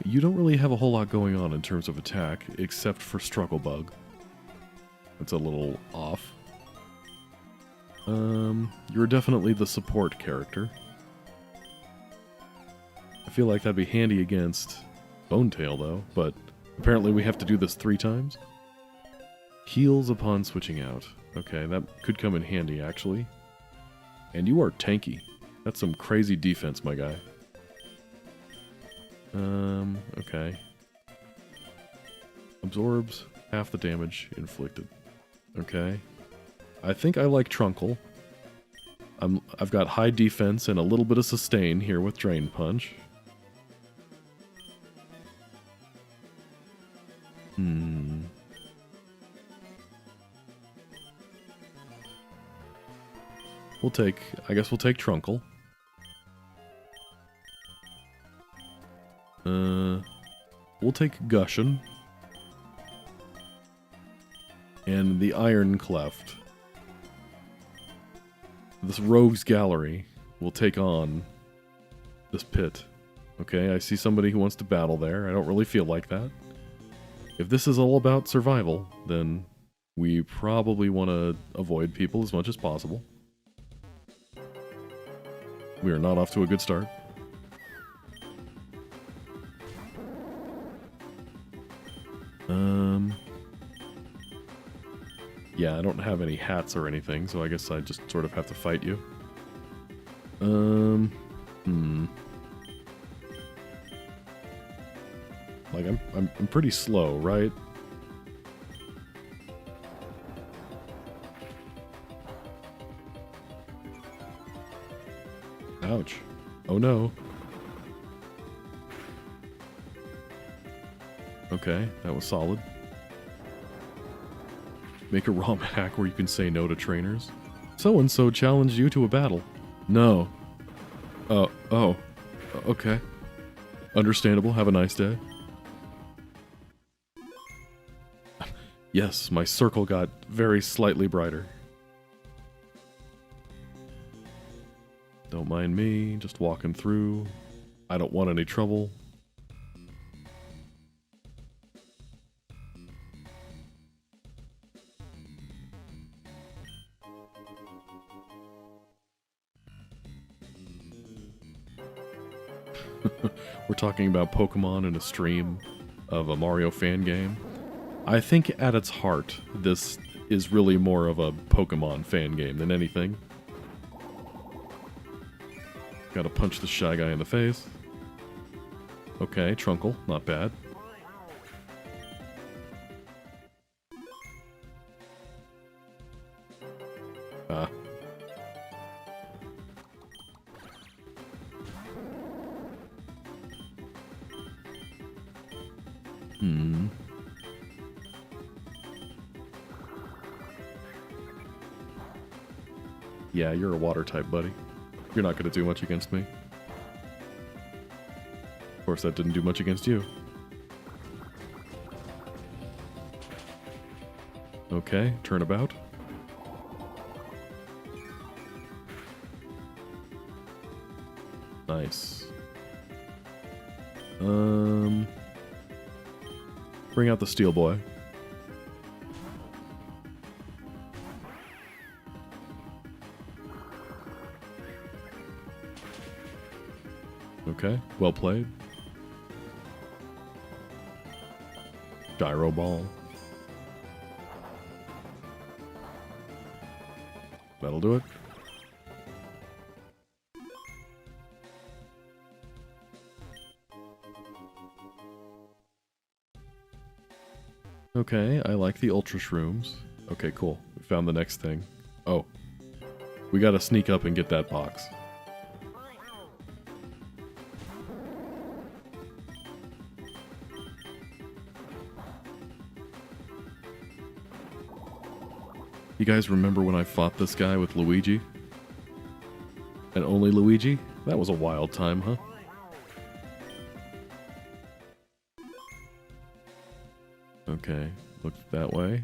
You don't really have a whole lot going on in terms of attack, except for Struggle Bug. That's a little off. You're definitely the support character. I feel like that'd be handy against Bonetail, though, but apparently we have to do this 3 times. Heals upon switching out. Okay, that could come in handy, actually. And you are tanky. That's some crazy defense, my guy. Okay. Absorbs half the damage inflicted. Okay. I think I like Trunkle. I've got high defense and a little bit of sustain here with Drain Punch. I guess we'll take Trunkle. We'll take Gushin. And the Iron Cleft. This Rogue's Gallery will take on this pit. Okay, I see somebody who wants to battle there. I don't really feel like that. If this is all about survival, then we probably want to avoid people as much as possible. We are not off to a good start. Yeah, I don't have any hats or anything, so I guess I just sort of have to fight you. Like, I'm pretty slow, right? Ouch. Oh no. Okay, that was solid. Make a ROM hack where you can say no to trainers. So-and-so challenged you to a battle. No. Oh. Okay. Understandable. Have a nice day. Yes, my circle got very slightly brighter. Don't mind me, just walking through. I don't want any trouble. We're talking about Pokemon in a stream of a Mario fan game. I think at its heart, this is really more of a Pokemon fan game than anything. Gotta punch the Shy Guy in the face. Okay, Trunkle, not bad. Ah. Yeah, you're a water type, buddy. You're not gonna do much against me. Of course, that didn't do much against you. Okay, turnabout. Nice. Bring out the Steel Boy. Okay, well played. Gyro Ball. That'll do it. Okay, I like the ultra shrooms. Okay, cool. We found the next thing. Oh. We gotta sneak up and get that box. You guys remember when I fought this guy with Luigi? And only Luigi? That was a wild time, huh? Okay, look that way.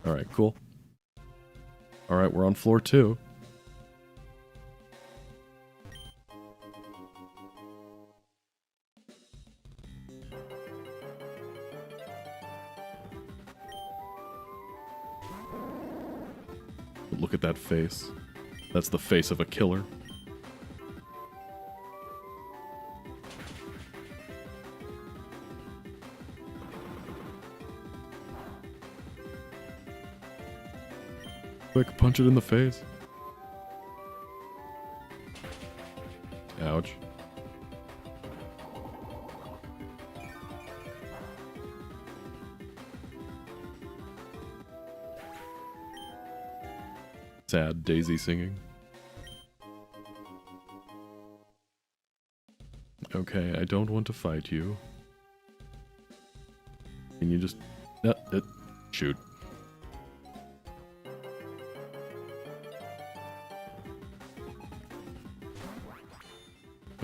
Alright, cool. Alright, we're on floor 2. Look at that face. That's the face of a killer. Quick, punch it in the face. Ouch. Sad Daisy singing. Okay, I don't want to fight you. Can you just... shoot.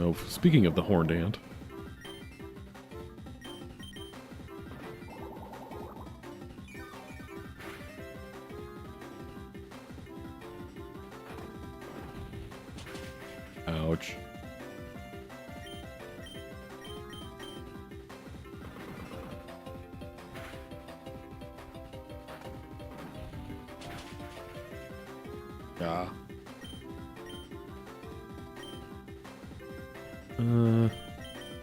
Oh, speaking of the horned ant. Ouch. Ah.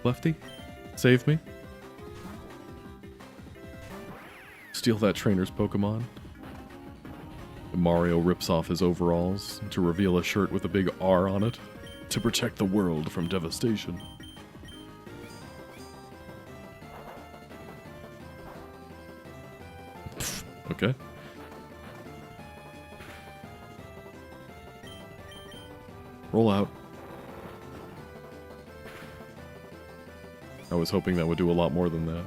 Lefty? Save me? Steal that trainer's Pokemon? Mario rips off his overalls to reveal a shirt with a big R on it to protect the world from devastation. Pfft, okay. Roll out. I was hoping that would do a lot more than that.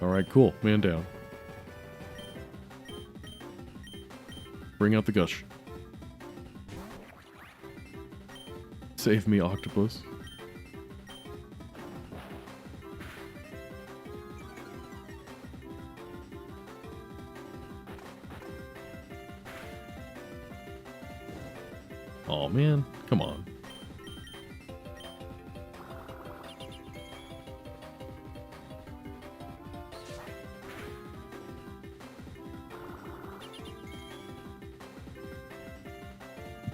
Alright, cool. Man down. Bring out the gush. Save me, octopus. Aw, man. Come on.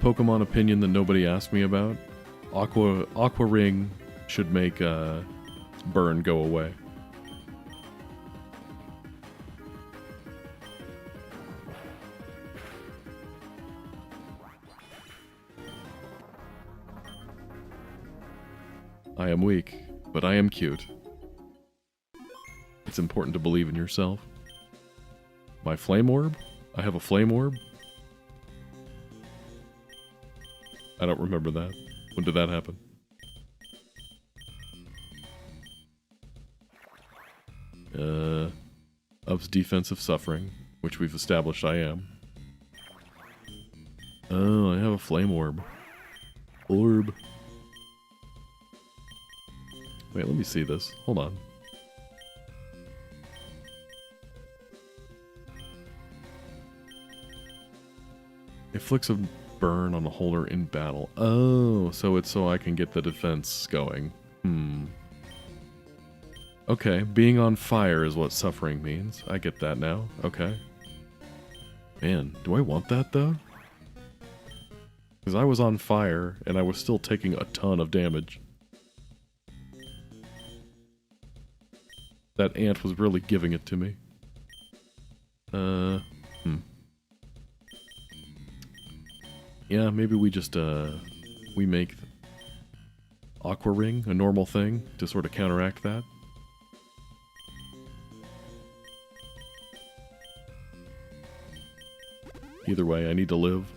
Pokemon opinion that nobody asked me about. Aqua Ring should make burn go away. I am weak, but I am cute. It's important to believe in yourself. My flame orb? I have a flame orb? I don't remember that. When did that happen? Ups defensive suffering, which we've established I am. Oh, I have a flame orb. Orb. Wait, let me see this. Hold on. Inflicts a burn on the holder in battle. Oh, so it's so I can get the defense going. Okay, being on fire is what suffering means. I get that now. Okay. Man, do I want that though? Because I was on fire and I was still taking a ton of damage. That ant was really giving it to me. Yeah, maybe we just, we make Aqua Ring a normal thing to sort of counteract that. Either way, I need to live.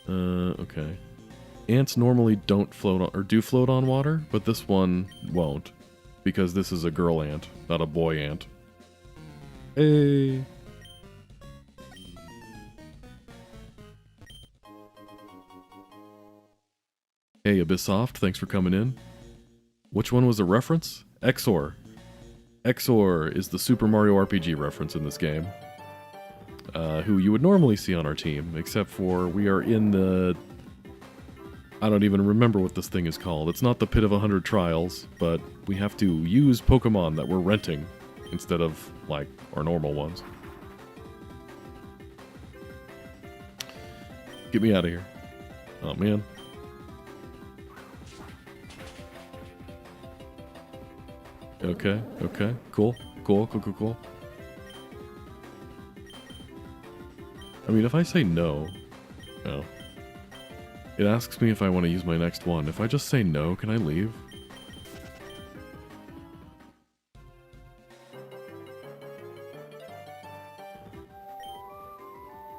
Okay. Ants normally don't float on, or do float on water, but this one won't. Because this is a girl ant, not a boy ant. Hey! Hey, Abyssoft, thanks for coming in. Which one was a reference? Exor. Exor is the Super Mario RPG reference in this game. Who you would normally see on our team, except for we are in the... I don't even remember what this thing is called. It's not the Pit of 100 Trials, but we have to use Pokemon that we're renting instead of, like, our normal ones. Get me out of here. Oh, man. Okay, okay, cool. I mean, if I say no... No. It asks me if I want to use my next one. If I just say no, can I leave?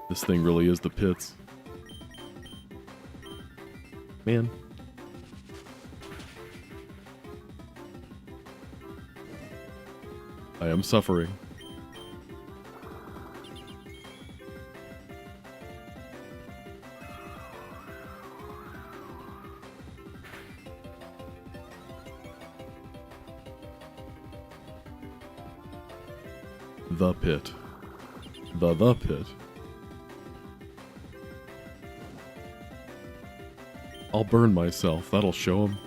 This thing really is the pits. Man. I am suffering. The pit. The pit. I'll burn myself. That'll show him.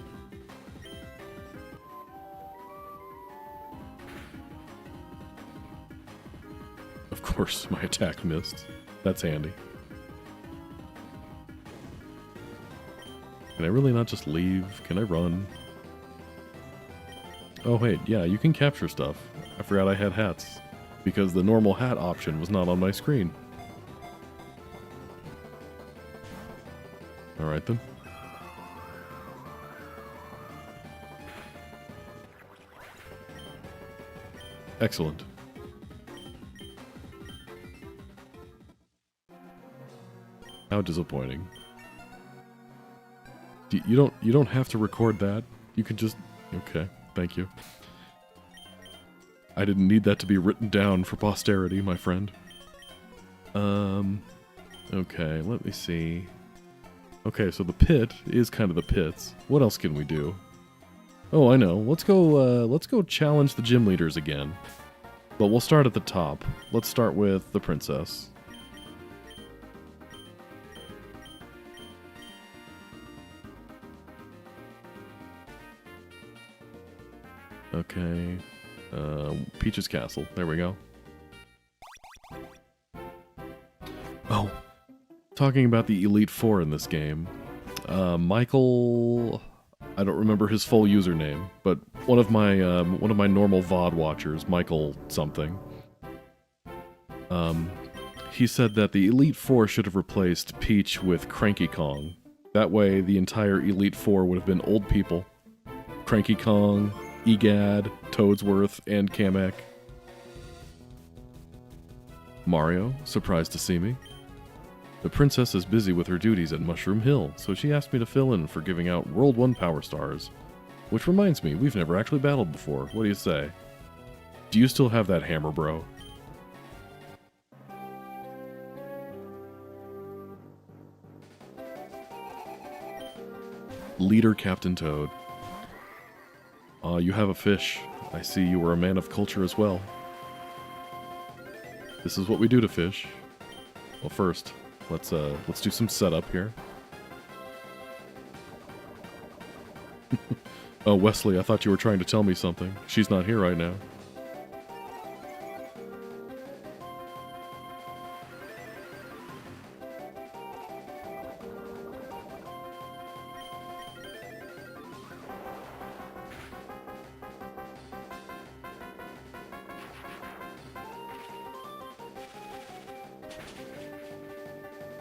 Of course, my attack missed. That's handy. Can I really not just leave? Can I run? Oh wait, yeah, you can capture stuff. I forgot I had hats. Because the normal hat option was not on my screen. Alright then. Excellent. How disappointing. You don't have to record that. You can just... Okay, thank you. I didn't need that to be written down for posterity, my friend. Okay, let me see. Okay, so the pit is kind of the pits. What else can we do? Oh, I know. Let's go challenge the gym leaders again. But we'll start at the top. Let's start with the princess. Okay. Peach's Castle. There we go. Oh. Talking about the Elite Four in this game. Michael... I don't remember his full username, but one of my normal VOD watchers, Michael something, he said that the Elite Four should have replaced Peach with Cranky Kong. That way, the entire Elite Four would have been old people. Cranky Kong, Egad, Toadsworth, and Kamek. Mario, surprised to see me. The princess is busy with her duties at Mushroom Hill, so she asked me to fill in for giving out World 1 Power Stars. Which reminds me, we've never actually battled before. What do you say? Do you still have that hammer, bro? Leader Captain Toad. You have a fish. I see you were a man of culture as well. This is what we do to fish. Well, first, let's do some setup here. Oh, Wesley, I thought you were trying to tell me something. She's not here right now.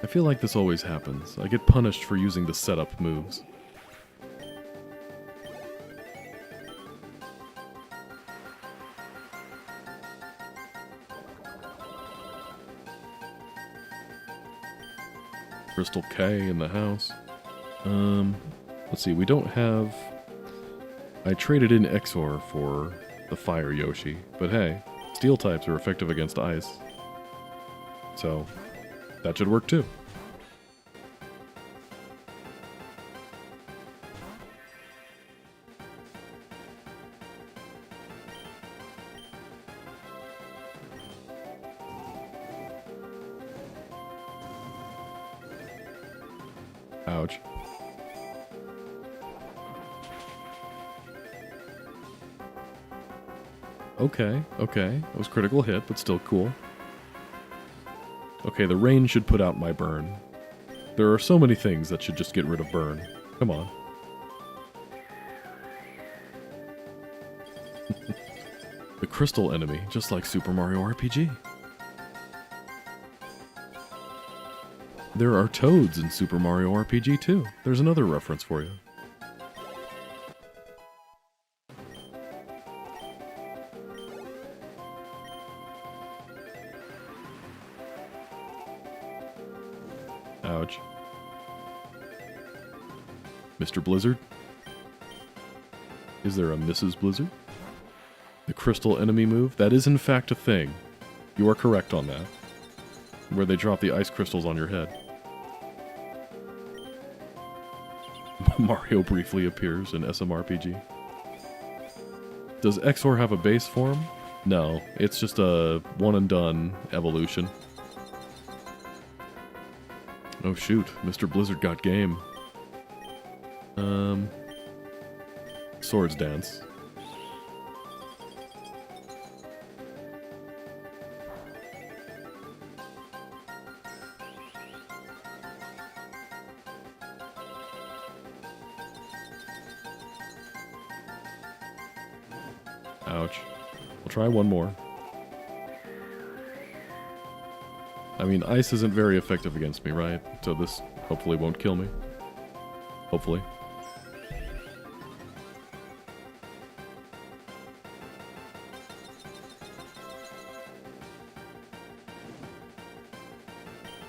I feel like this always happens. I get punished for using the setup moves. Crystal K in the house. Let's see, we don't have... I traded in Exor for the Fire Yoshi, but hey, Steel types are effective against Ice. So, that should work too. Ouch. Okay, okay. That was critical hit, but still cool. Okay, the rain should put out my burn. There are so many things that should just get rid of burn. Come on. The crystal enemy, just like Super Mario RPG. There are toads in Super Mario RPG too. There's another reference for you. Ouch. Mr. Blizzard? Is there a Mrs. Blizzard? The crystal enemy move? That is in fact a thing. You are correct on that. Where they drop the ice crystals on your head. Mario briefly appears in SMRPG. Does Exor have a base form? No, it's just a one and done evolution. Oh shoot, Mr. Blizzard got game. Swords Dance. Ouch. We'll try one more. I mean, ice isn't very effective against me, right? So this hopefully won't kill me. Hopefully.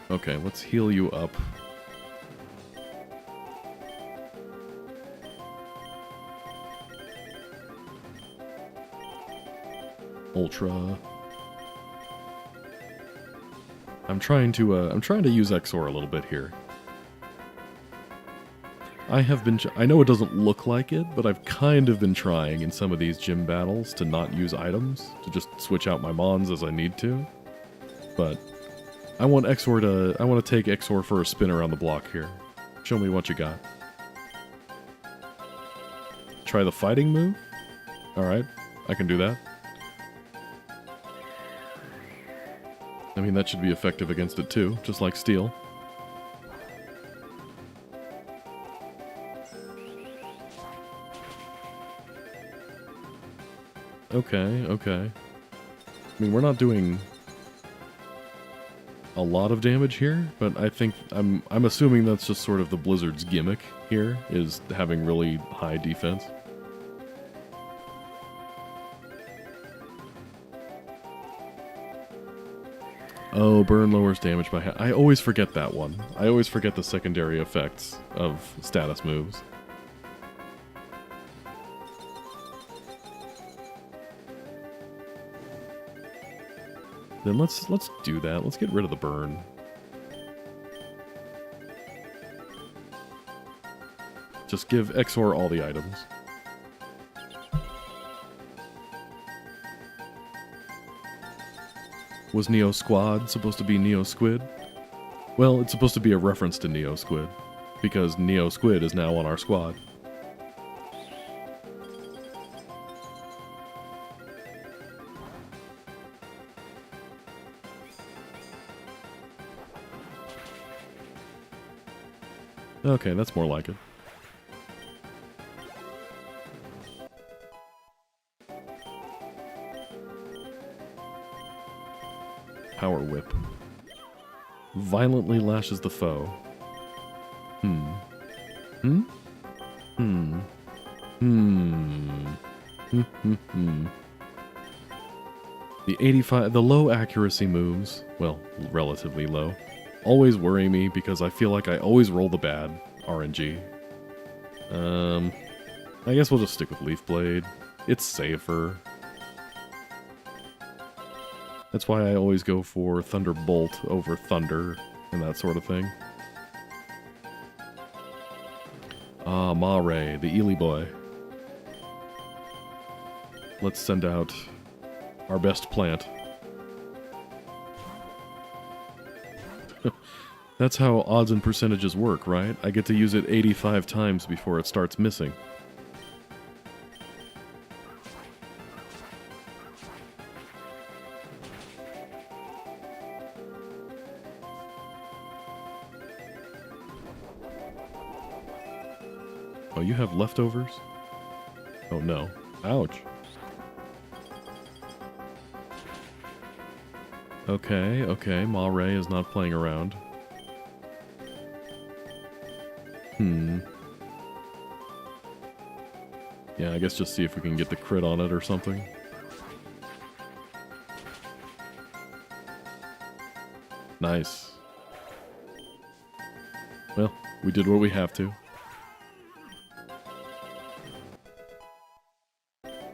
Okay, let's heal you up. Ultra. I'm trying to use Exor a little bit here. I know it doesn't look like it, but I've kind of been trying in some of these gym battles to not use items, to just switch out my mons as I need to. But I want to take Exor for a spin around the block here. Show me what you got. Try the fighting move? Alright, I can do that. I mean, that should be effective against it too, just like Steel. Okay, okay. I mean, we're not doing a lot of damage here, but I think I'm assuming that's just sort of the Blizzard's gimmick here, is having really high defense. Oh, burn lowers damage by half. I always forget that one. I always forget the secondary effects of status moves. Then let's do that. Let's get rid of the burn. Just give Exor all the items. Was Neo Squad supposed to be Neo Squid? Well, it's supposed to be a reference to Neo Squid, because Neo Squid is now on our squad. Okay, that's more like it. Power Whip. Violently lashes the foe. Hmm. Hmm? Hmm. Hmm. Hmm. Hmm. The low accuracy moves, well, relatively low, always worry me because I feel like I always roll the bad RNG. I guess we'll just stick with Leaf Blade. It's safer. That's why I always go for Thunderbolt over Thunder and that sort of thing. Ah, Mare, the Ely boy. Let's send out our best plant. That's how odds and percentages work, right? I get to use it 85 times before it starts missing. Oh, you have leftovers? Oh no. Ouch. Okay, Mare is not playing around. Yeah, I guess just see if we can get the crit on it or something. Nice. Well, we did what we have to.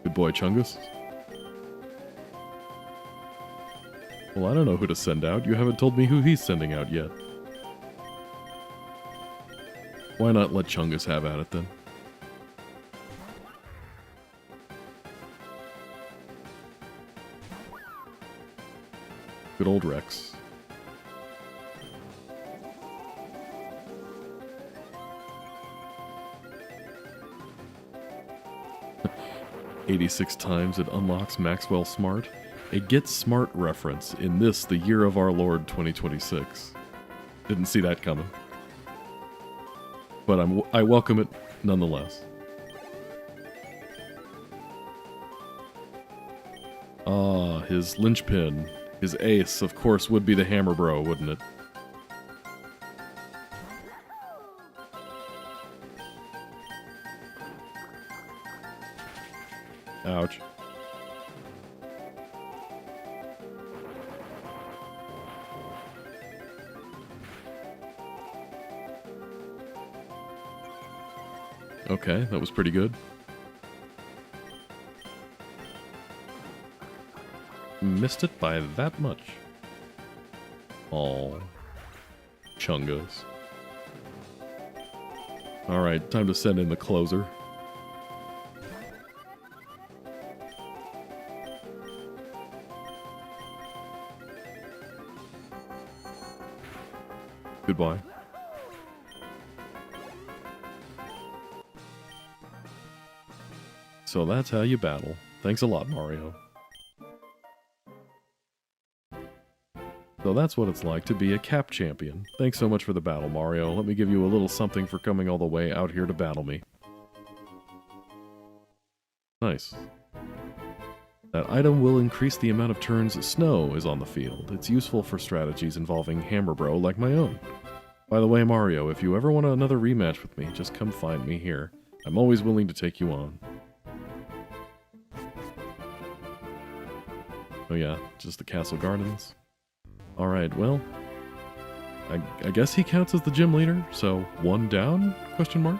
Good boy, Chungus. Well, I don't know who to send out. You haven't told me who he's sending out yet. Why not let Chungus have at it then? Good old Rex. "86 times it unlocks Maxwell Smart." A Get Smart reference in this, the year of our Lord 2026. Didn't see that coming. But I welcome it nonetheless. Ah, his linchpin, his ace, of course, would be the Hammer Bro, wouldn't it? Ouch. Okay, that was pretty good. Missed it by that much. Aw. Chungus. Alright, time to send in the closer. Goodbye. So that's how you battle. Thanks a lot, Mario. So that's what it's like to be a cap champion. Thanks so much for the battle, Mario. Let me give you a little something for coming all the way out here to battle me. Nice. That item will increase the amount of turns snow is on the field. It's useful for strategies involving Hammer Bro like my own. By the way, Mario, if you ever want another rematch with me, just come find me here. I'm always willing to take you on. Oh yeah, just the Castle Gardens. Alright, well, I guess he counts as the gym leader, so 1 down? Question mark?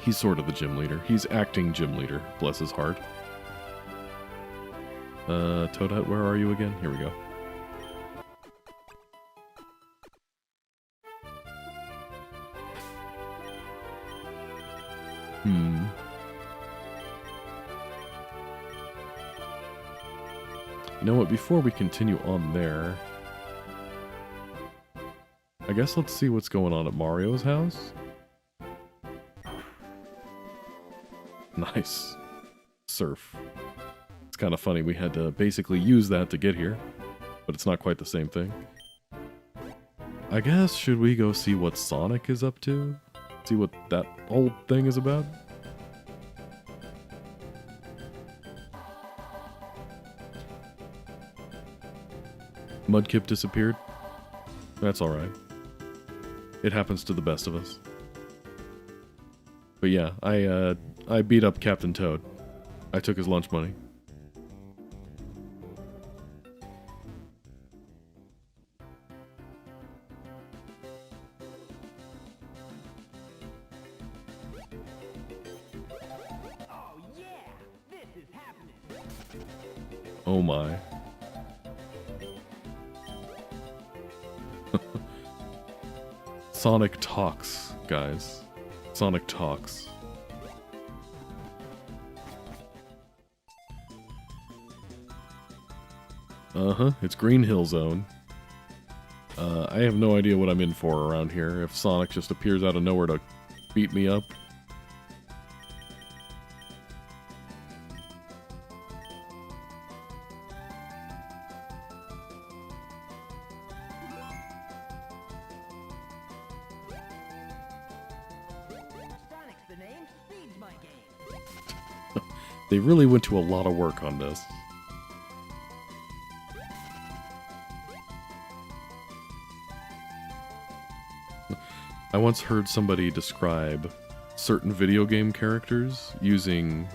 He's sort of the gym leader. He's acting gym leader, bless his heart. Toadette, where are you again? Here we go. You know what, before we continue on there, I guess let's see what's going on at Mario's house. Nice. Surf. It's kind of funny, we had to basically use that to get here, but it's not quite the same thing. I guess, should we go see what Sonic is up to? See what that whole thing is about? Mudkip disappeared. That's alright. It happens to the best of us. But yeah, I beat up Captain Toad. I took his lunch money. Oh yeah, this is happening. Oh my. Sonic talks, guys. Sonic talks. Uh-huh, it's Green Hill Zone. I have no idea what I'm in for around here. If Sonic just appears out of nowhere to beat me up. Sonic's the name, speed's my game. They really went to a lot of work on this. I once heard somebody describe certain video game characters using,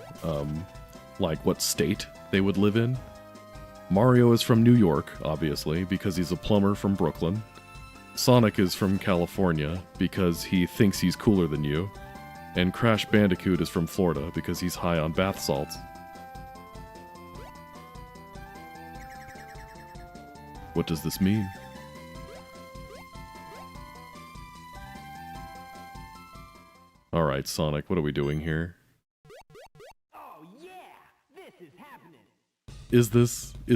like, what state they would live in. Mario is from New York, obviously, because he's a plumber from Brooklyn. Sonic is from California, because he thinks he's cooler than you. And Crash Bandicoot is from Florida, because he's high on bath salts. What does this mean? Alright, Sonic, what are we doing here? Oh yeah, this is happening. Is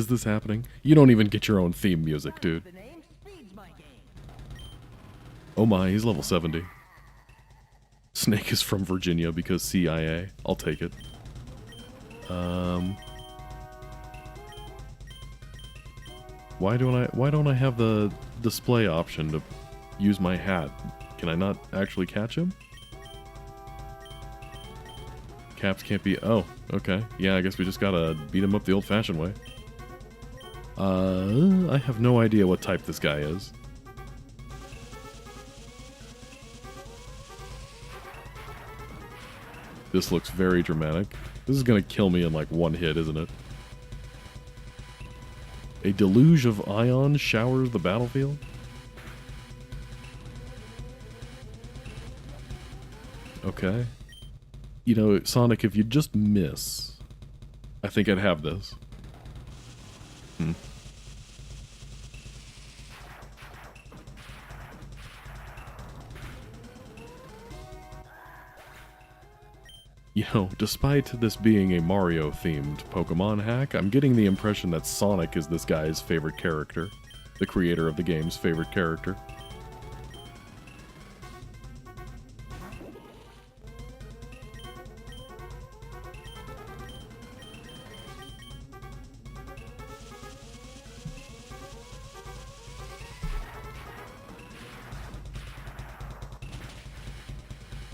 this happening? You don't even get your own theme music, dude. The name, speed's my game. Oh my, he's level 70. Snake is from Virginia because CIA. I'll take it. Why don't I have the display option to use my hat? Can I not actually catch him? Caps can't be... Oh, okay. Yeah, I guess we just gotta beat him up the old-fashioned way. I have no idea what type this guy is. This looks very dramatic. This is gonna kill me in like one hit, isn't it? A deluge of ions showers the battlefield? Okay. You know, Sonic, if you just miss, I think I'd have this. You know, despite this being a Mario-themed Pokemon hack, I'm getting the impression that Sonic is this guy's favorite character. The creator of the game's favorite character.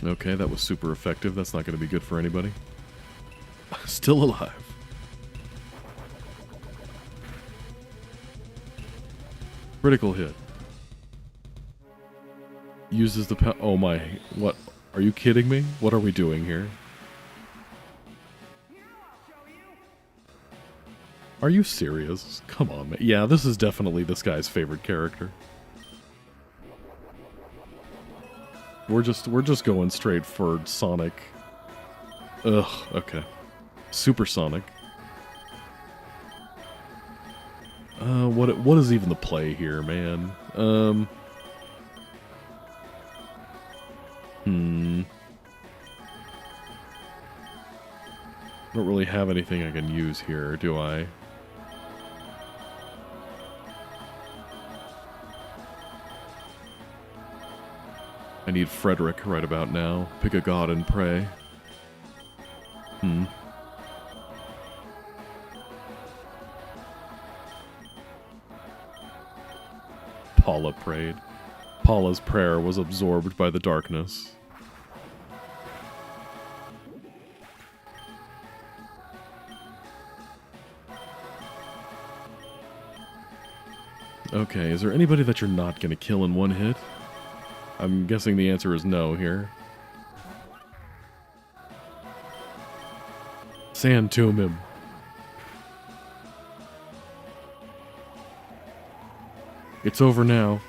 Okay, that was super effective. That's not going to be good for anybody. Still alive. Critical hit. Uses the oh my, what? Are you kidding me? What are we doing here? Are you serious? Come on, man. Yeah, this is definitely this guy's favorite character. We're just going straight for Sonic. Ugh, okay. Supersonic. What is even the play here, man? I don't really have anything I can use here, do I? I need Frederick right about now. Pick a god and pray. Paula prayed. Paula's prayer was absorbed by the darkness. Okay, is there anybody that you're not going to kill in one hit? I'm guessing the answer is no here. Sand tomb him. It's over now.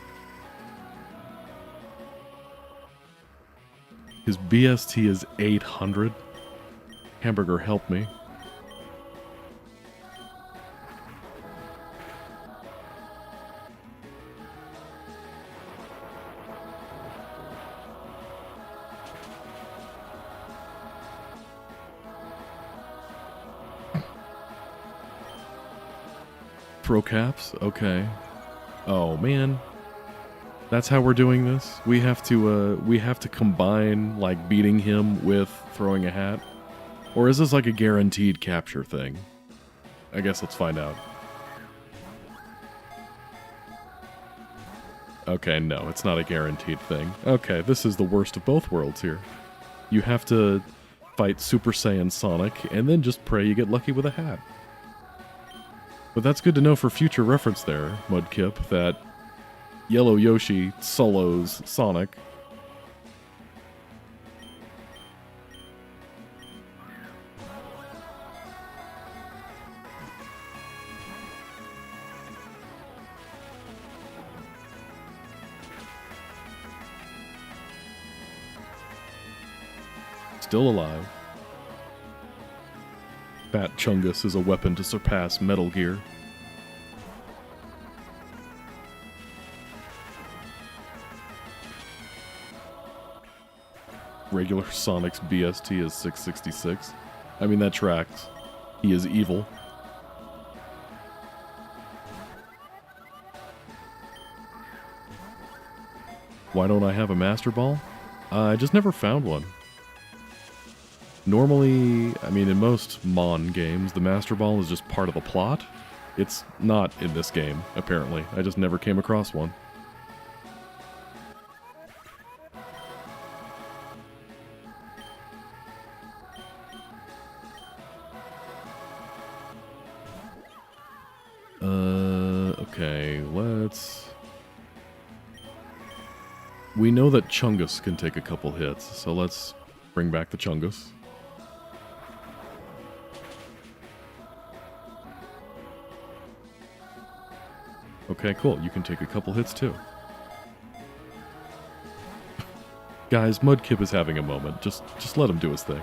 His BST is 800. Hamburger, help me. Throw caps? Okay. Oh man. That's how we're doing this? We have to combine like beating him with throwing a hat? Or is this like a guaranteed capture thing? I guess let's find out. Okay, no, it's not a guaranteed thing. Okay, this is the worst of both worlds here. You have to fight Super Saiyan Sonic and then just pray you get lucky with a hat. But that's good to know for future reference there, Mudkip, that Yellow Yoshi solos Sonic. Still alive. Fat Chungus is a weapon to surpass Metal Gear. Regular Sonic's BST is 666. I mean, that tracks. He is evil. Why don't I have a Master Ball? I just never found one. Normally, I mean, in most Mon games, the Master Ball is just part of the plot. It's not in this game, apparently. I just never came across one. Okay, let's... We know that Chungus can take a couple hits, so let's bring back the Chungus. Okay, cool. You can take a couple hits too. Guys, Mudkip is having a moment. Just let him do his thing.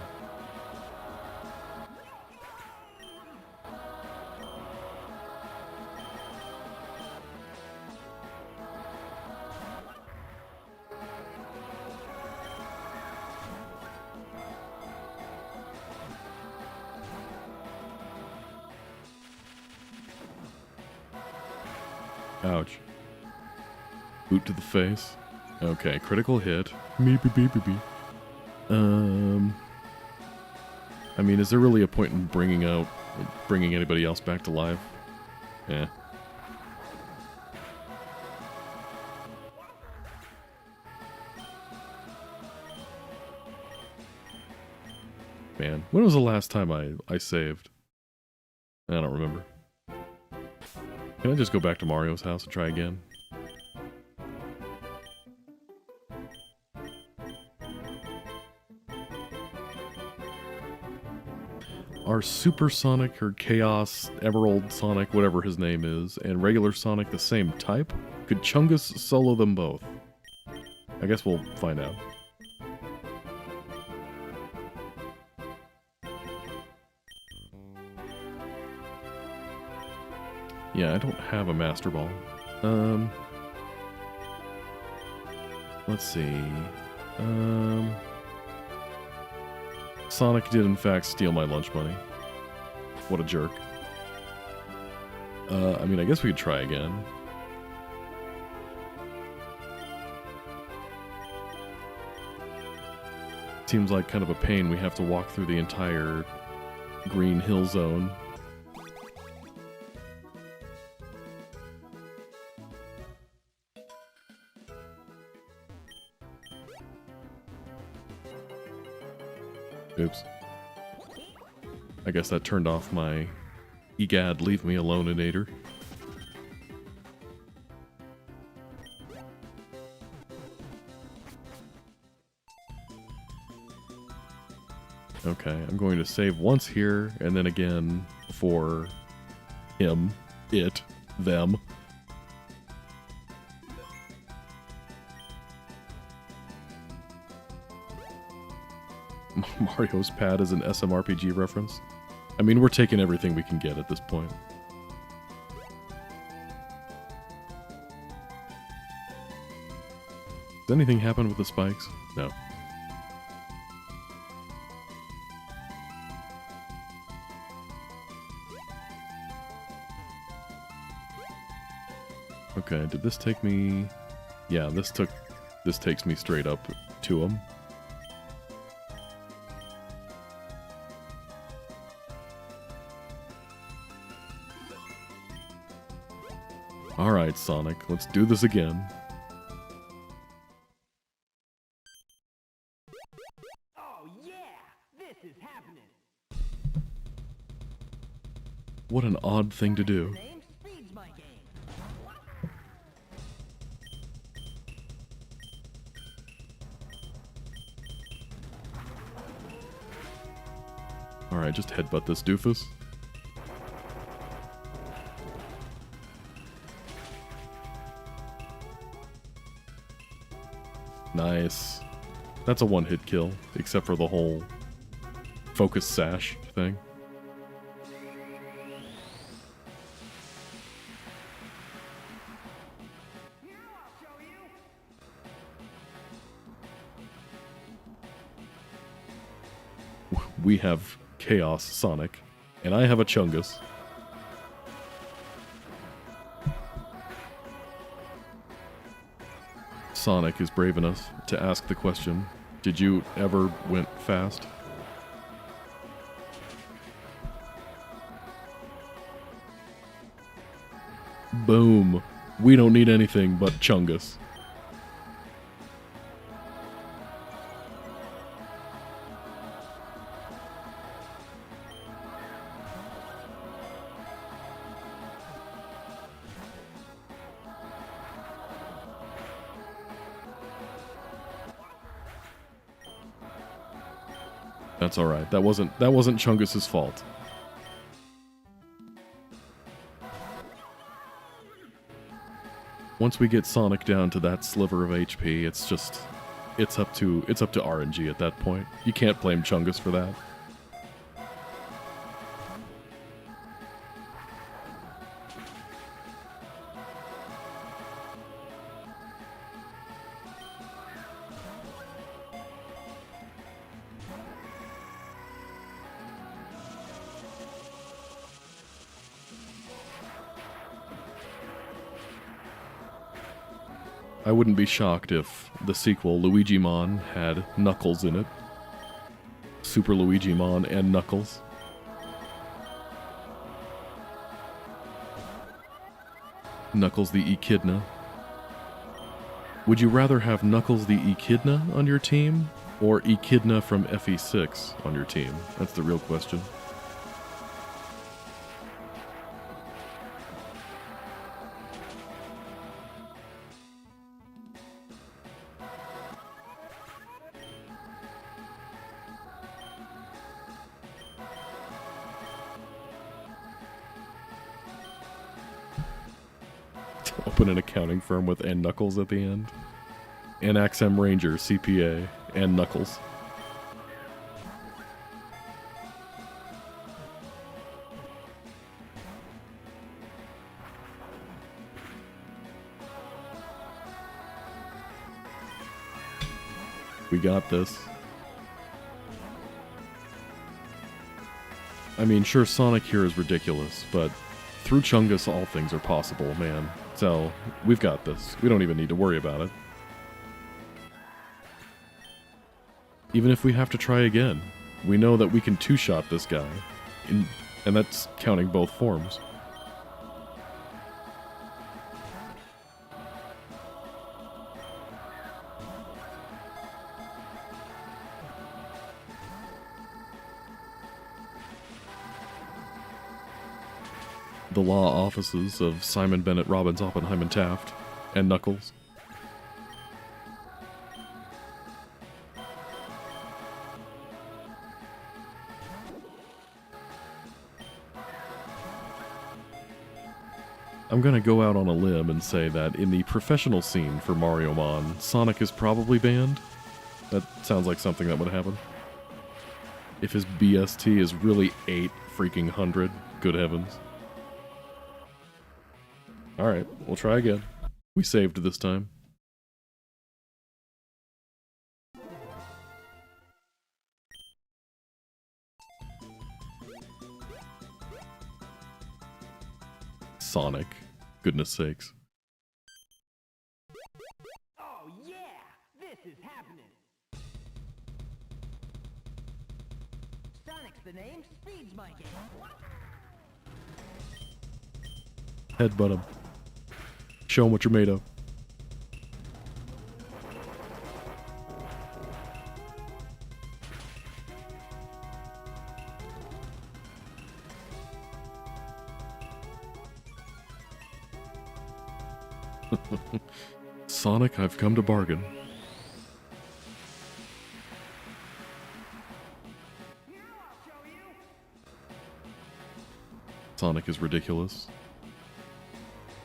Ouch. Boot to the face. Okay, critical hit. I mean, is there really a point in bringing anybody else back to life? Eh. Man, when was the last time I saved? I don't remember. Can I just go back to Mario's house and try again? Are Super Sonic or Chaos Emerald Sonic, whatever his name is, and regular Sonic the same type? Could Chungus solo them both? I guess we'll find out. Yeah, I don't have a Master Ball. Let's see. Sonic did in fact steal my lunch money. What a jerk. I mean, I guess we could try again. Seems like kind of a pain. We have to walk through the entire Green Hill Zone. Oops. I guess that turned off my egad leave me alone-inator. Okay, I'm going to save once here, and then again for him, it, them. Mario's pad is an SMRPG reference. I mean, we're taking everything we can get at this point. Does anything happen with the spikes? No. Okay, did this take me... Yeah, this takes me straight up to him. Alright, Sonic, let's do this again. Oh yeah, this is happening. What an odd thing to do. Name speeds my game. Alright, just headbutt this doofus. Nice. That's a one-hit kill, except for the whole focus sash thing. Here, I'll show you. We have Chaos Sonic, and I have a Chungus. Sonic is brave enough to ask the question, did you ever went fast? Boom. We don't need anything but Chungus. That's alright. That wasn't Chungus's fault. Once we get Sonic down to that sliver of HP, it's up to RNG at that point. You can't blame Chungus for that. I wouldn't be shocked if the sequel, Luigimon, had Knuckles in it. Super Luigimon and Knuckles. Knuckles the Echidna. Would you rather have Knuckles the Echidna on your team, or Echidna from FE6 on your team? That's the real question. Open an accounting firm with N Knuckles at the end. And Axem Ranger, CPA, and Knuckles. We got this. I mean, sure, Sonic here is ridiculous, but through Chungus, all things are possible, man. So, we've got this. We don't even need to worry about it. Even if we have to try again, we know that we can two-shot this guy. And that's counting both forms. The law offices of Simon Bennett, Robbins, Oppenheim, and Taft, and Knuckles. I'm gonna go out on a limb and say that in the professional scene for Mariomon, Sonic is probably banned. That sounds like something that would happen. If his BST is really 8 freaking hundred, good heavens. Alright, we'll try again. We saved this time. Sonic. Goodness sakes. Oh yeah! This is happening! Sonic's the name, speed's my game. Headbutt him. Show him what you're made of. Sonic, I've come to bargain. Sonic is ridiculous.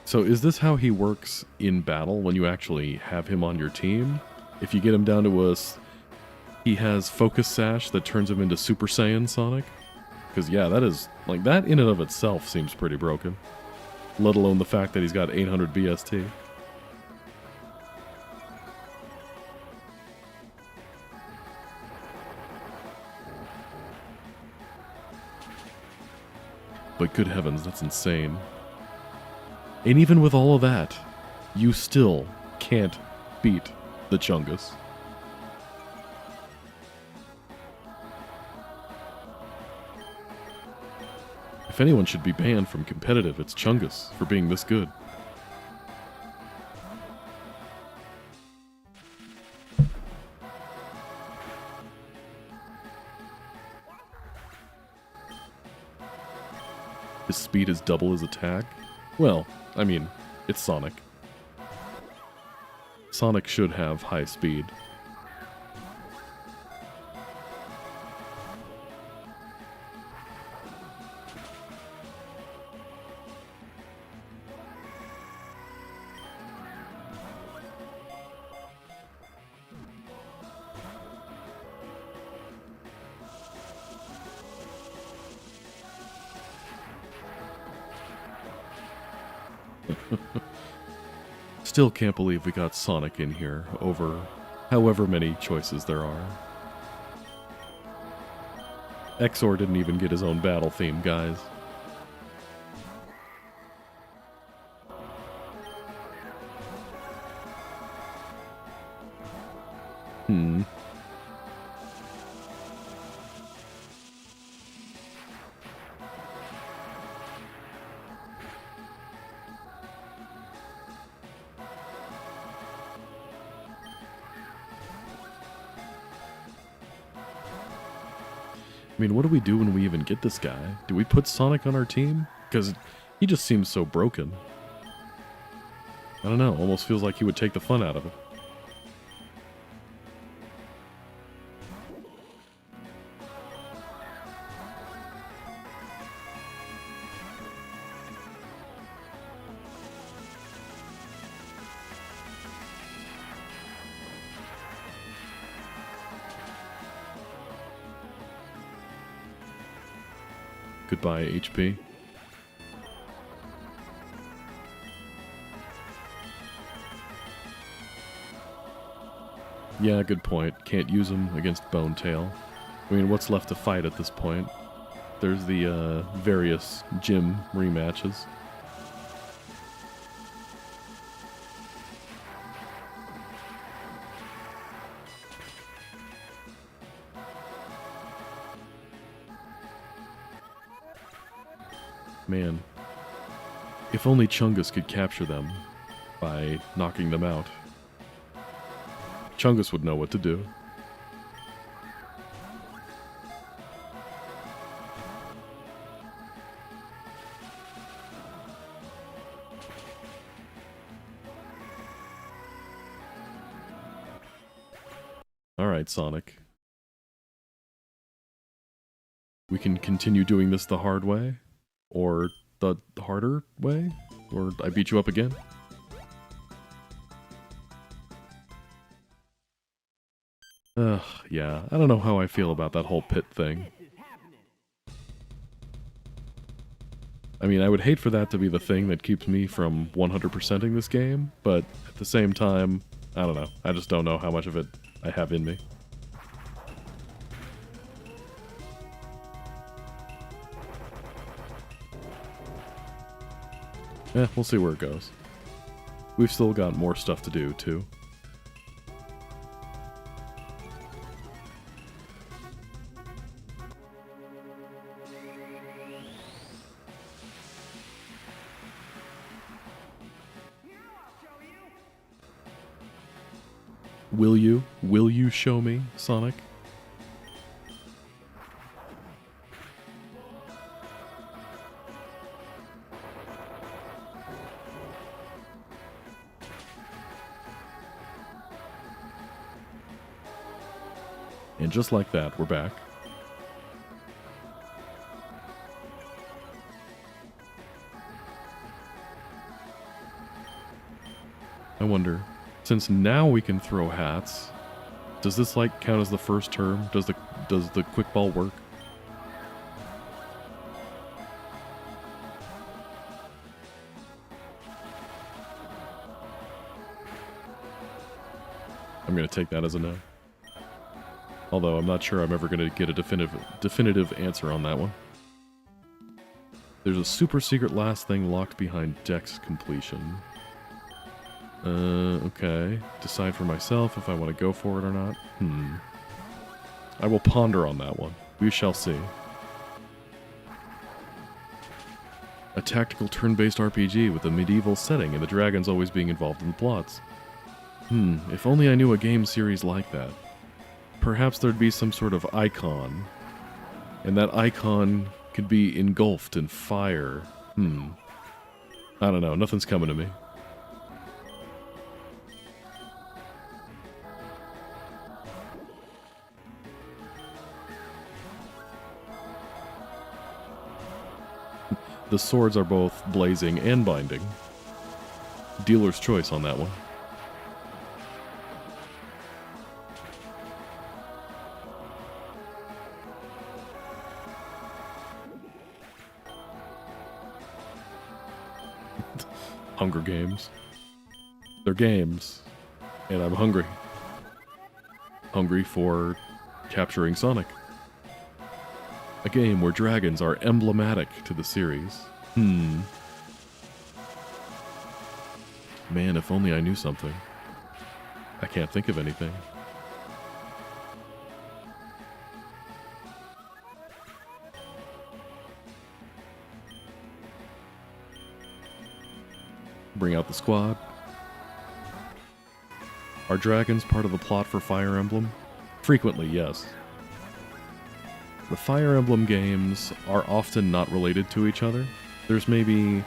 So is this how he works in battle when you actually have him on your team? If you get him down to us, he has Focus Sash that turns him into Super Saiyan Sonic? Because yeah, that is, like, that in and of itself seems pretty broken. Let alone the fact that he's got 800 BST. But good heavens, that's insane. And even with all of that, you still can't beat the Chungus. If anyone should be banned from competitive, it's Chungus for being this good. His speed is double his attack? Well, I mean, it's Sonic. Sonic should have high speed. Still can't believe we got Sonic in here over however many choices there are. Exor didn't even get his own battle theme, guys. I mean, what do we do when we even get this guy? Do we put Sonic on our team? Because he just seems so broken. I don't know, almost feels like he would take the fun out of it. Goodbye, HP. Yeah, good point. Can't use him against Bone Tail. I mean, what's left to fight at this point? There's the various gym rematches. Man, if only Chungus could capture them by knocking them out. Chungus would know what to do. Alright, Sonic. We can continue doing this the hard way? Or the harder way? Or I beat you up again? Ugh, yeah. I don't know how I feel about that whole pit thing. I mean, I would hate for that to be the thing that keeps me from 100%ing this game, but at the same time, I don't know. I just don't know how much of it I have in me. We'll see where it goes. We've still got more stuff to do, too. Will you? Will you show me, Sonic? And just like that, we're back. I wonder, since now we can throw hats, does this like count as the first term? Does the quick ball work? I'm gonna take that as a no. Although I'm not sure I'm ever gonna get a definitive answer on that one. There's a super secret last thing locked behind Dex completion. Okay. Decide for myself if I want to go for it or not. I will ponder on that one. We shall see. A tactical turn-based RPG with a medieval setting and the dragons always being involved in the plots. If only I knew a game series like that. Perhaps there'd be some sort of icon. And that icon could be engulfed in fire. I don't know. Nothing's coming to me. The swords are both blazing and binding. Dealer's choice on that one. Hunger Games. They're games. And I'm hungry. Hungry for capturing Sonic. A game where dragons are emblematic to the series. Man, if only I knew something. I can't think of anything. Bring out the squad. Are dragons part of the plot for Fire Emblem? Frequently, yes. The Fire Emblem games are often not related to each other. There's maybe,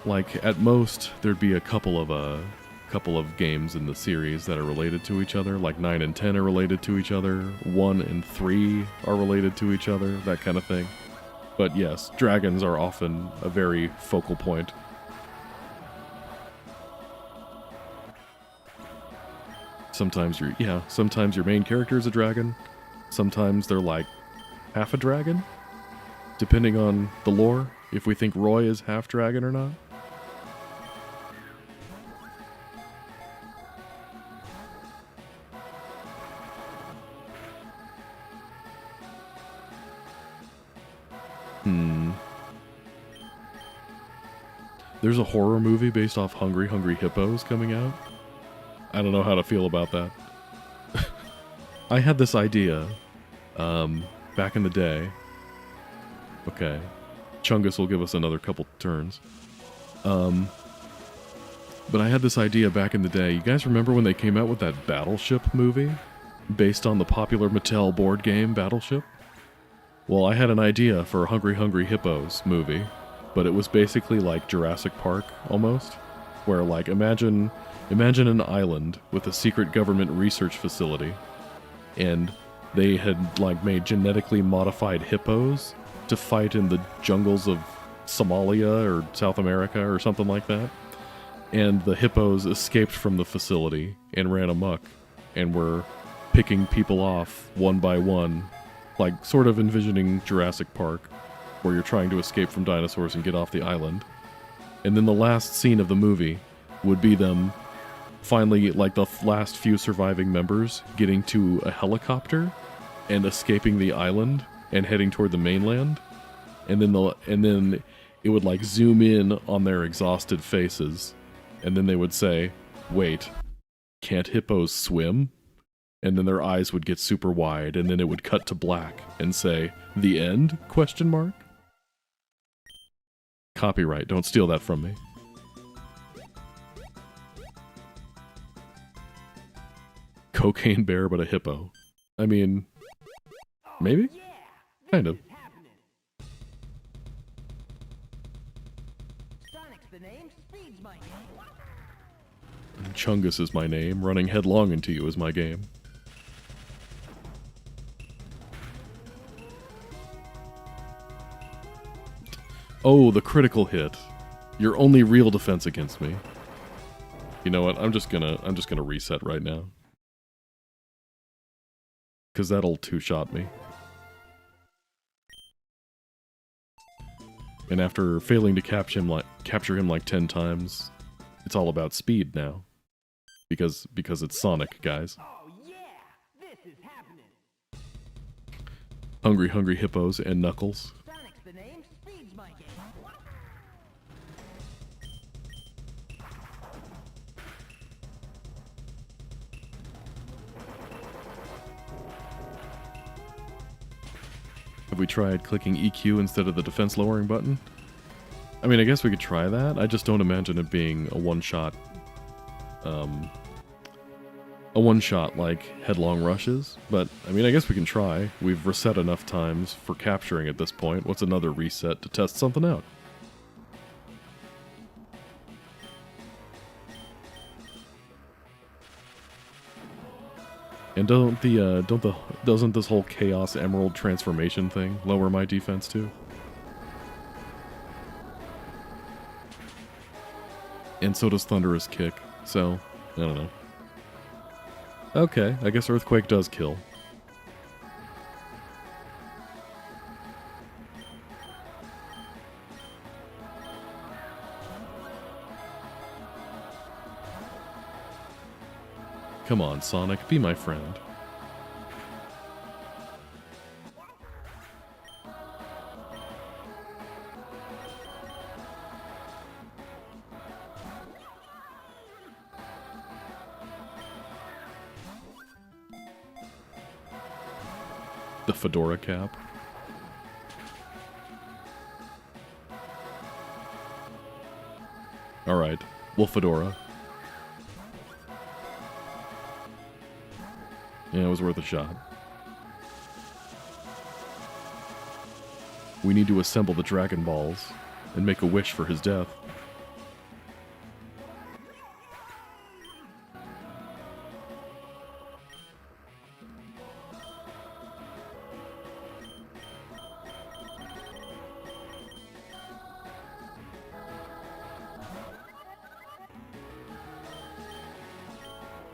like, at most, there'd be a couple of games in the series that are related to each other. Like 9 and 10 are related to each other. 1 and 3 are related to each other. That kind of thing. But yes, dragons are often a very focal point. Sometimes your main character is a dragon. Sometimes they're like half a dragon, depending on the lore, if we think Roy is half dragon or not. There's a horror movie based off Hungry Hungry Hippos coming out. I don't know how to feel about that. I had this idea back in the day. Okay. Chungus will give us another couple turns. But I had this idea back in the day. You guys remember when they came out with that Battleship movie? Based on the popular Mattel board game Battleship? Well, I had an idea for a Hungry Hungry Hippos movie. But it was basically like Jurassic Park, almost. Where, like, imagine an island with a secret government research facility. And they had, like, made genetically modified hippos to fight in the jungles of Somalia or South America or something like that. And the hippos escaped from the facility and ran amok and were picking people off one by one, like sort of envisioning Jurassic Park, where you're trying to escape from dinosaurs and get off the island. And then the last scene of the movie would be them finally, like the last few surviving members, getting to a helicopter and escaping the island and heading toward the mainland. And then it would like zoom in on their exhausted faces, and then they would say, "Wait, can't hippos swim?" And then their eyes would get super wide, and then it would cut to black and say, "The end?" Question mark. Copyright, don't steal that from me. Cocaine bear but a hippo. I mean, maybe? Kind of. Sonic's the name, speed's my game. Chungus is my name, running headlong into you is my game. Oh, the critical hit. Your only real defense against me. You know what? I'm just gonna reset right now. Cause that'll two-shot me. And after failing to capture him like 10 times, it's all about speed now. Because it's Sonic, guys. Oh yeah, this is happening. Hungry, hungry hippos and Knuckles. Sonic's the name, speed's my game. Have we tried clicking EQ instead of the defense lowering button? I mean, I guess we could try that. I just don't imagine it being a one-shot like headlong rushes. But, I mean, I guess we can try. We've reset enough times for capturing at this point. What's another reset to test something out? And doesn't this whole Chaos Emerald transformation thing lower my defense too? And so does Thunderous Kick, so, I don't know. Okay, I guess Earthquake does kill. Come on, Sonic, be my friend. The fedora cap. Alright, well, fedora. Yeah, it was worth a shot. We need to assemble the Dragon Balls and make a wish for his death.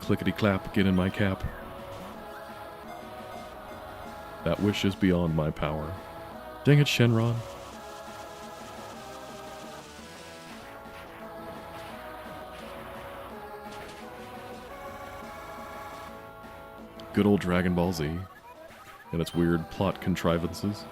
Clickety-clap, get in my cap. That wish is beyond my power. Dang it, Shenron. Good old Dragon Ball Z and its weird plot contrivances.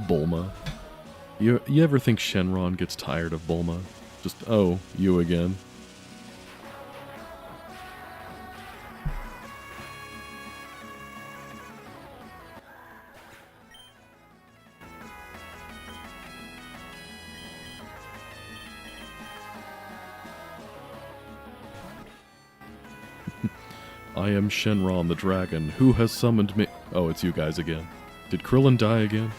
Bulma. You ever think Shenron gets tired of Bulma? Just, oh, you again. I am Shenron the dragon. Who has summoned me? Oh, it's you guys again. Did Krillin die again?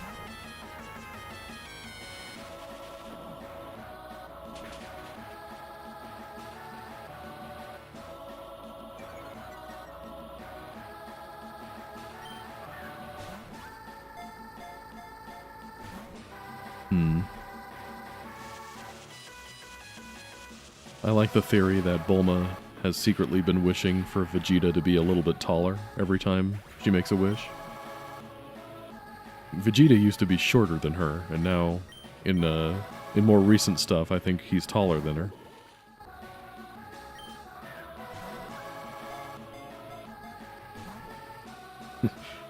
I like the theory that Bulma has secretly been wishing for Vegeta to be a little bit taller every time she makes a wish. Vegeta used to be shorter than her, and now, in more recent stuff, I think he's taller than her.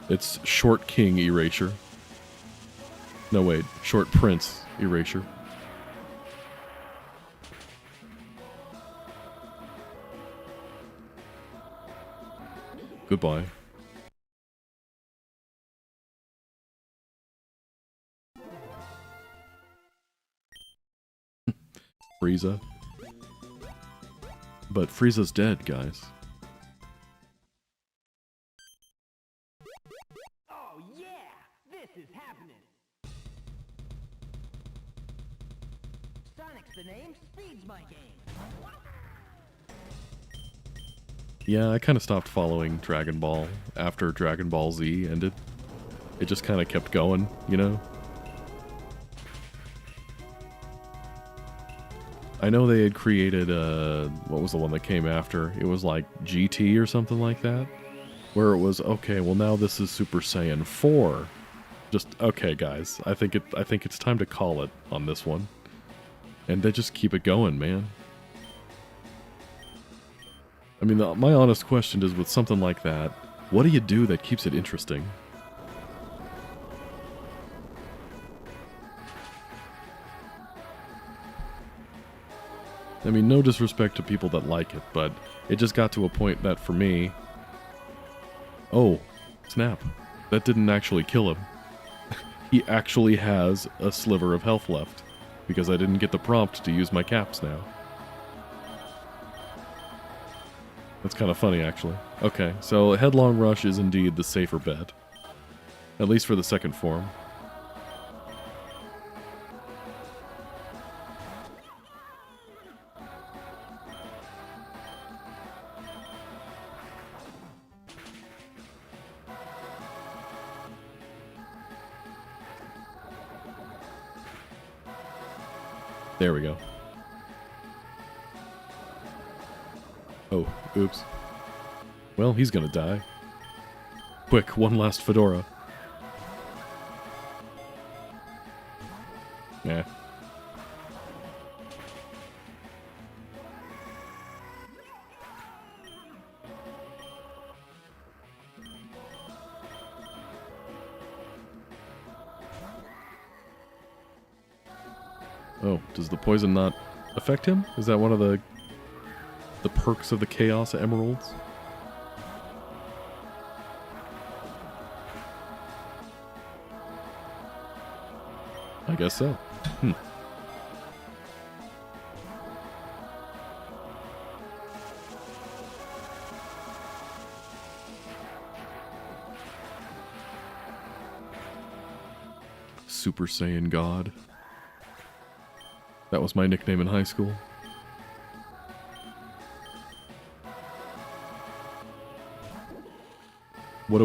It's Short King Erasure. No, wait, Short Prince Erasure. Goodbye. Frieza. But Frieza's dead, guys. Oh yeah! This is happening! Sonic's the name, speed's my game. Yeah, I kind of stopped following Dragon Ball after Dragon Ball Z ended. It just kind of kept going, you know? I know they had created, what was the one that came after? It was like GT or something like that? Where it was, okay, well now this is Super Saiyan 4. Just, okay guys, I think it's time to call it on this one. And they just keep it going, man. I mean, my honest question is, with something like that, what do you do that keeps it interesting? I mean, no disrespect to people that like it, but it just got to a point that for me... Oh, snap. That didn't actually kill him. He actually has a sliver of health left, because I didn't get the prompt to use my caps now. That's kind of funny, actually. Okay, so Headlong Rush is indeed the safer bet. At least for the second form. There we go. Oh, oops. Well, he's gonna die. Quick, one last fedora. Yeah. Oh, does the poison not affect him? Is that one of the perks of the Chaos Emeralds? I guess so. Super Saiyan God. That was my nickname in high school. What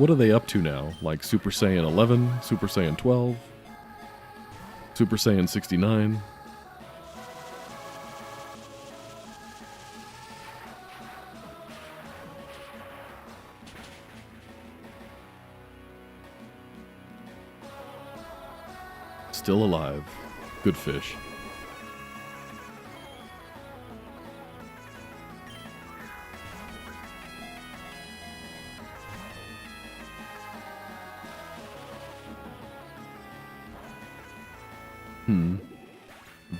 are they up to now? Like Super Saiyan 11, Super Saiyan 12, Super Saiyan 69. Still alive. Good fish.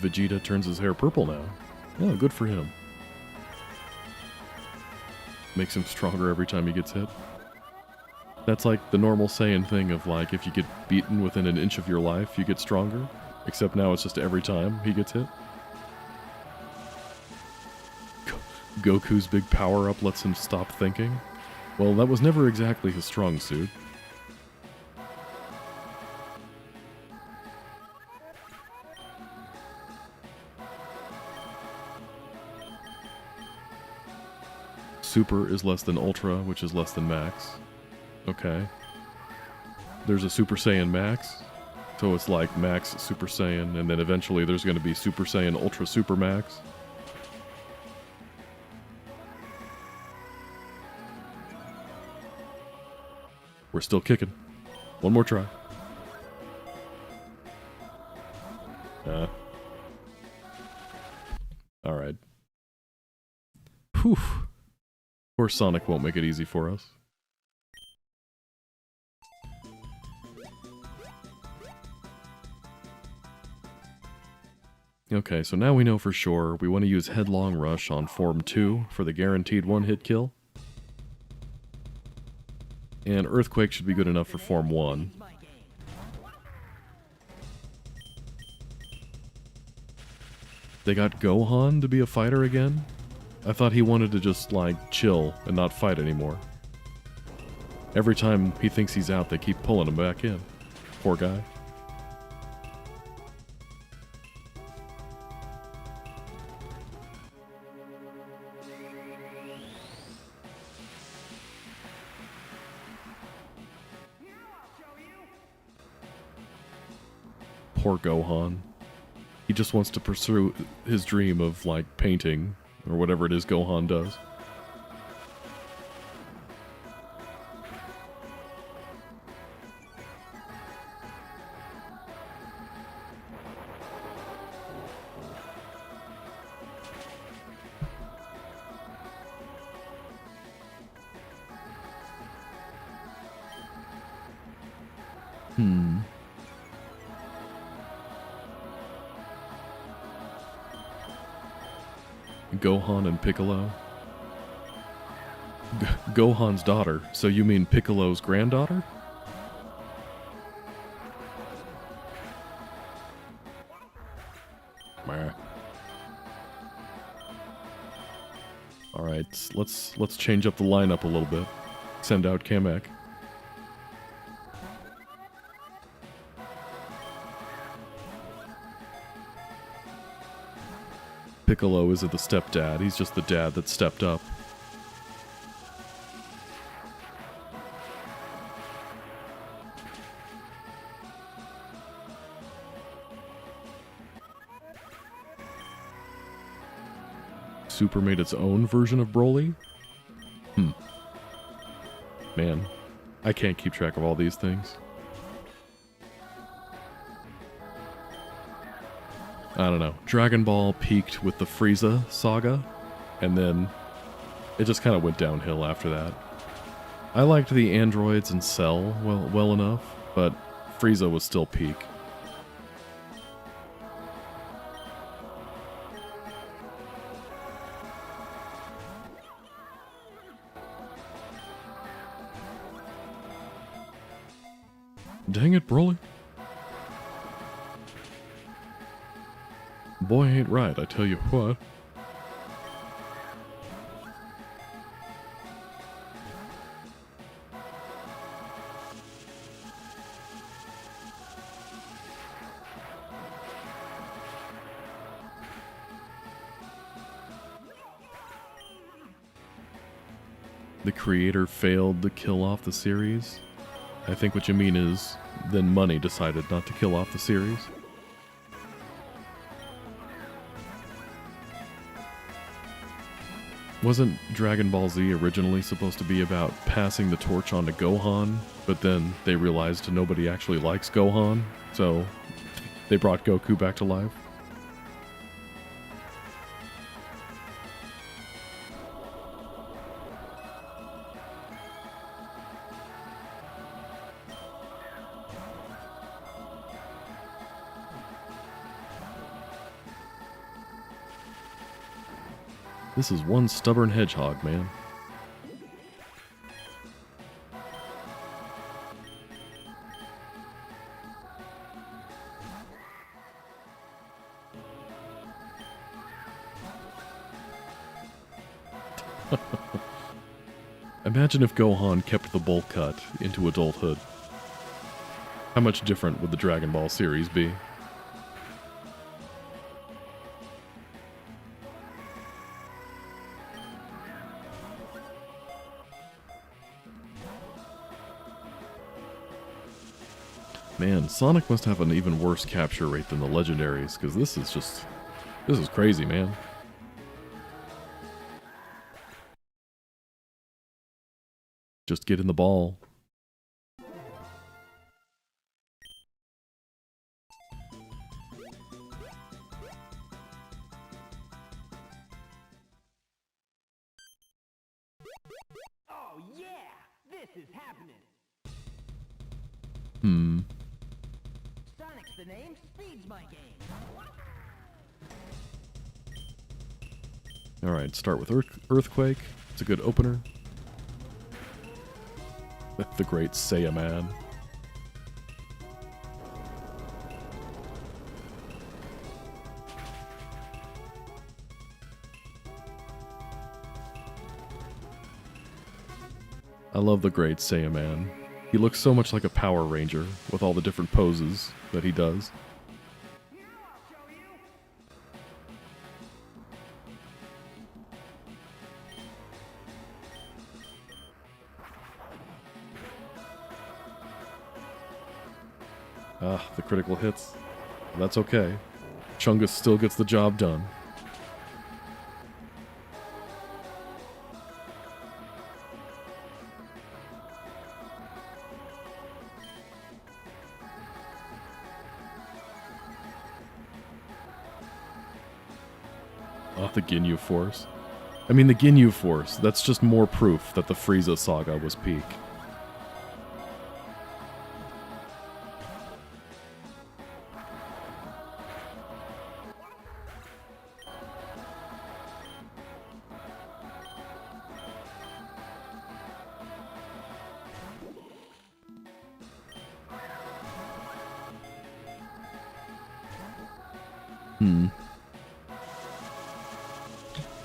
Vegeta turns his hair purple now. Oh, good for him. Makes him stronger every time he gets hit. That's like the normal Saiyan thing of like, if you get beaten within an inch of your life, you get stronger. Except now it's just every time he gets hit. Goku's big power-up lets him stop thinking? Well, that was never exactly his strong suit. Super is less than Ultra, which is less than Max. Okay. There's a Super Saiyan Max, so it's like Max Super Saiyan, and then eventually there's going to be Super Saiyan Ultra Super Max. We're still kicking. One more try. Alright. Whew. Of course Sonic won't make it easy for us. Okay, so now we know for sure we want to use Headlong Rush on Form 2 for the guaranteed one-hit kill. And Earthquake should be good enough for Form 1. They got Gohan to be a fighter again? I thought he wanted to just, like, chill and not fight anymore. Every time he thinks he's out, they keep pulling him back in. Poor guy. Poor Gohan. He just wants to pursue his dream of, like, painting, or whatever it is Gohan does. Gohan and Piccolo? Gohan's daughter, so you mean Piccolo's granddaughter? Meh. Alright, let's change up the lineup a little bit. Send out Kamek. Piccolo isn't the stepdad, he's just the dad that stepped up. Super made its own version of Broly? Man, I can't keep track of all these things. I don't know. Dragon Ball peaked with the Frieza saga, and then it just kind of went downhill after that. I liked the androids and Cell well enough, but Frieza was still peak. Dang it, Broly. Boy ain't right, I tell you what. The creator failed to kill off the series? I think what you mean is, then Money decided not to kill off the series. Wasn't Dragon Ball Z originally supposed to be about passing the torch on to Gohan, but then they realized nobody actually likes Gohan, so they brought Goku back to life? This is one stubborn hedgehog, man. Imagine if Gohan kept the bowl cut into adulthood. How much different would the Dragon Ball series be? Man, Sonic must have an even worse capture rate than the legendaries, because this is crazy, man. Just get in the ball. Oh yeah! This is happening! Sonic's the name, speed's my game. Alright, start with Earthquake. It's a good opener. The great Saiyaman. I love the great Saiyaman. He looks so much like a Power Ranger with all the different poses that he does. Now I'll show you! Ah, the critical hits. That's okay. Chungus still gets the job done. Oh, the Ginyu Force. I mean, the Ginyu Force, that's just more proof that the Frieza saga was peak.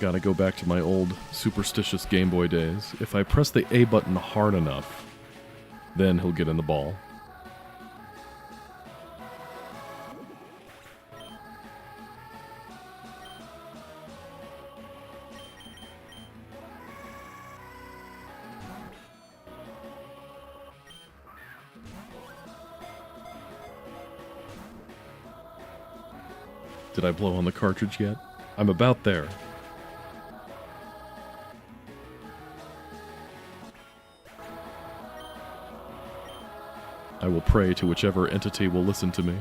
Gotta go back to my old superstitious Game Boy days. If I press the A button hard enough, then he'll get in the ball. Did I blow on the cartridge yet? I'm about there. I will pray to whichever entity will listen to me.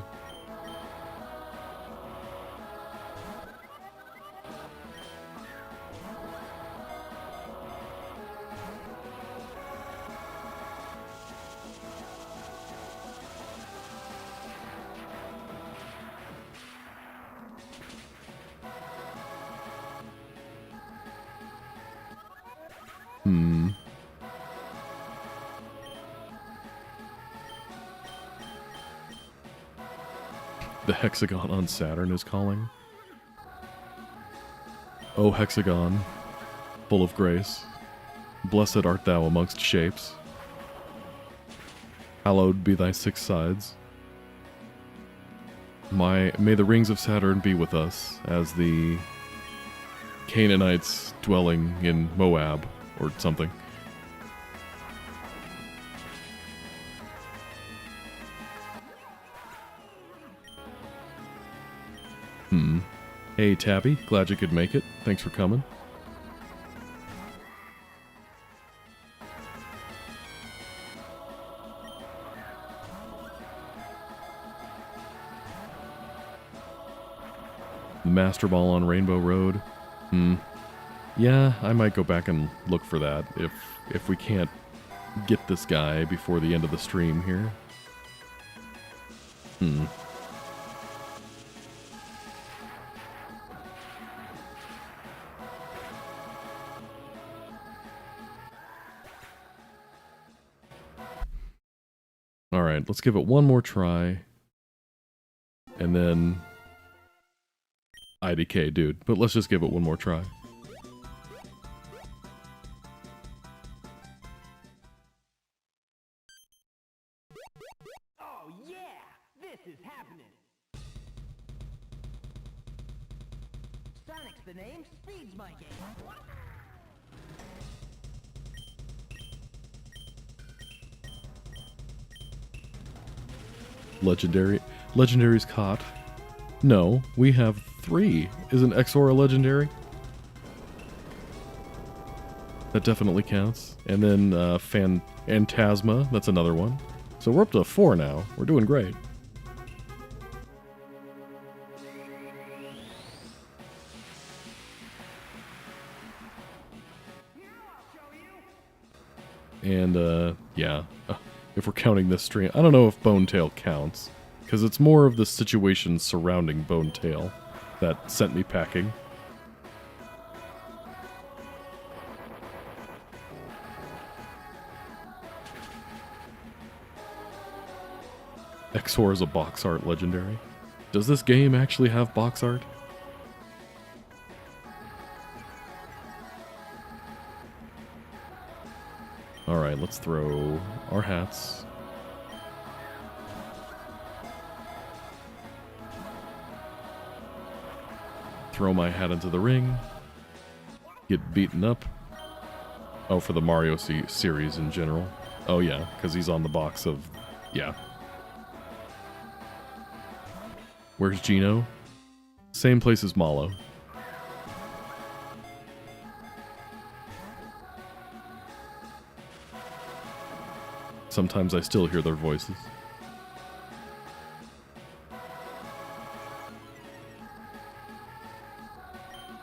The hexagon on Saturn is calling. O hexagon, full of grace, blessed art thou amongst shapes. Hallowed be thy six sides. May the rings of Saturn be with us as the Canaanites dwelling in Moab or something. Hey Tabby, glad you could make it. Thanks for coming. The Master Ball on Rainbow Road. Yeah, I might go back and look for that if we can't get this guy before the end of the stream here. Alright, let's give it one more try. And then... IDK, dude. But let's just give it one more try. Sonic's the name, speed's my game. Legendary's caught. No, we have 3. Isn't Exor a legendary? That definitely counts. And then Phantasma, that's another one. So we're up to 4 now. We're doing great. And, yeah. If we're counting this stream, I don't know if Bonetail counts, because it's more of the situation surrounding Bonetail that sent me packing. Exor is a box art legendary. Does this game actually have box art? Alright, let's throw our hats. Throw my hat into the ring. Get beaten up. Oh, for the Mario series in general. Oh yeah, because he's on the box of... yeah. Where's Gino? Same place as Malo. Sometimes I still hear their voices.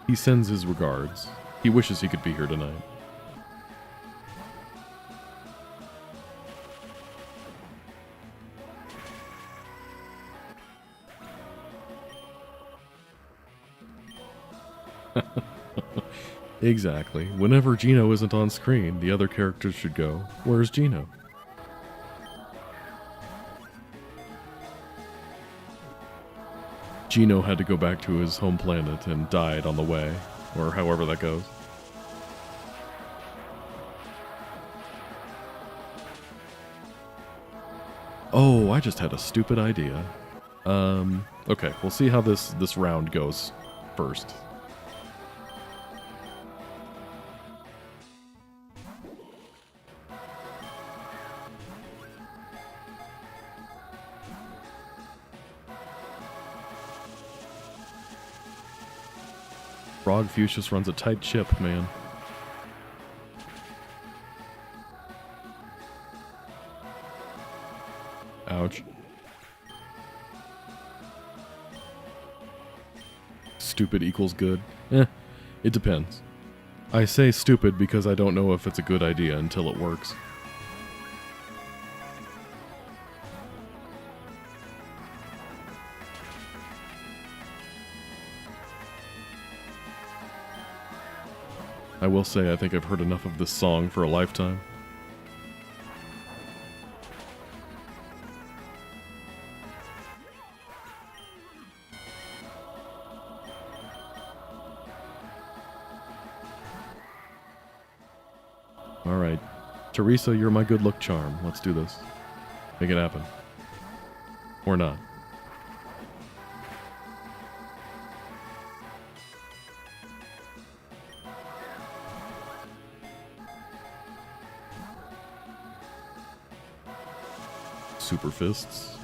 He sends his regards. He wishes he could be here tonight. Exactly. Whenever Gino isn't on screen, the other characters should go, "Where's Gino?" Gino had to go back to his home planet and died on the way, or however that goes. Oh, I just had a stupid idea. Okay, we'll see how this round goes first. Frog Fuchsius runs a tight ship, man. Ouch. Stupid equals good? It depends. I say stupid because I don't know if it's a good idea until it works. I will say I think I've heard enough of this song for a lifetime. Alright. Teresa, you're my good luck charm. Let's do this. Make it happen. Or not. Super fists.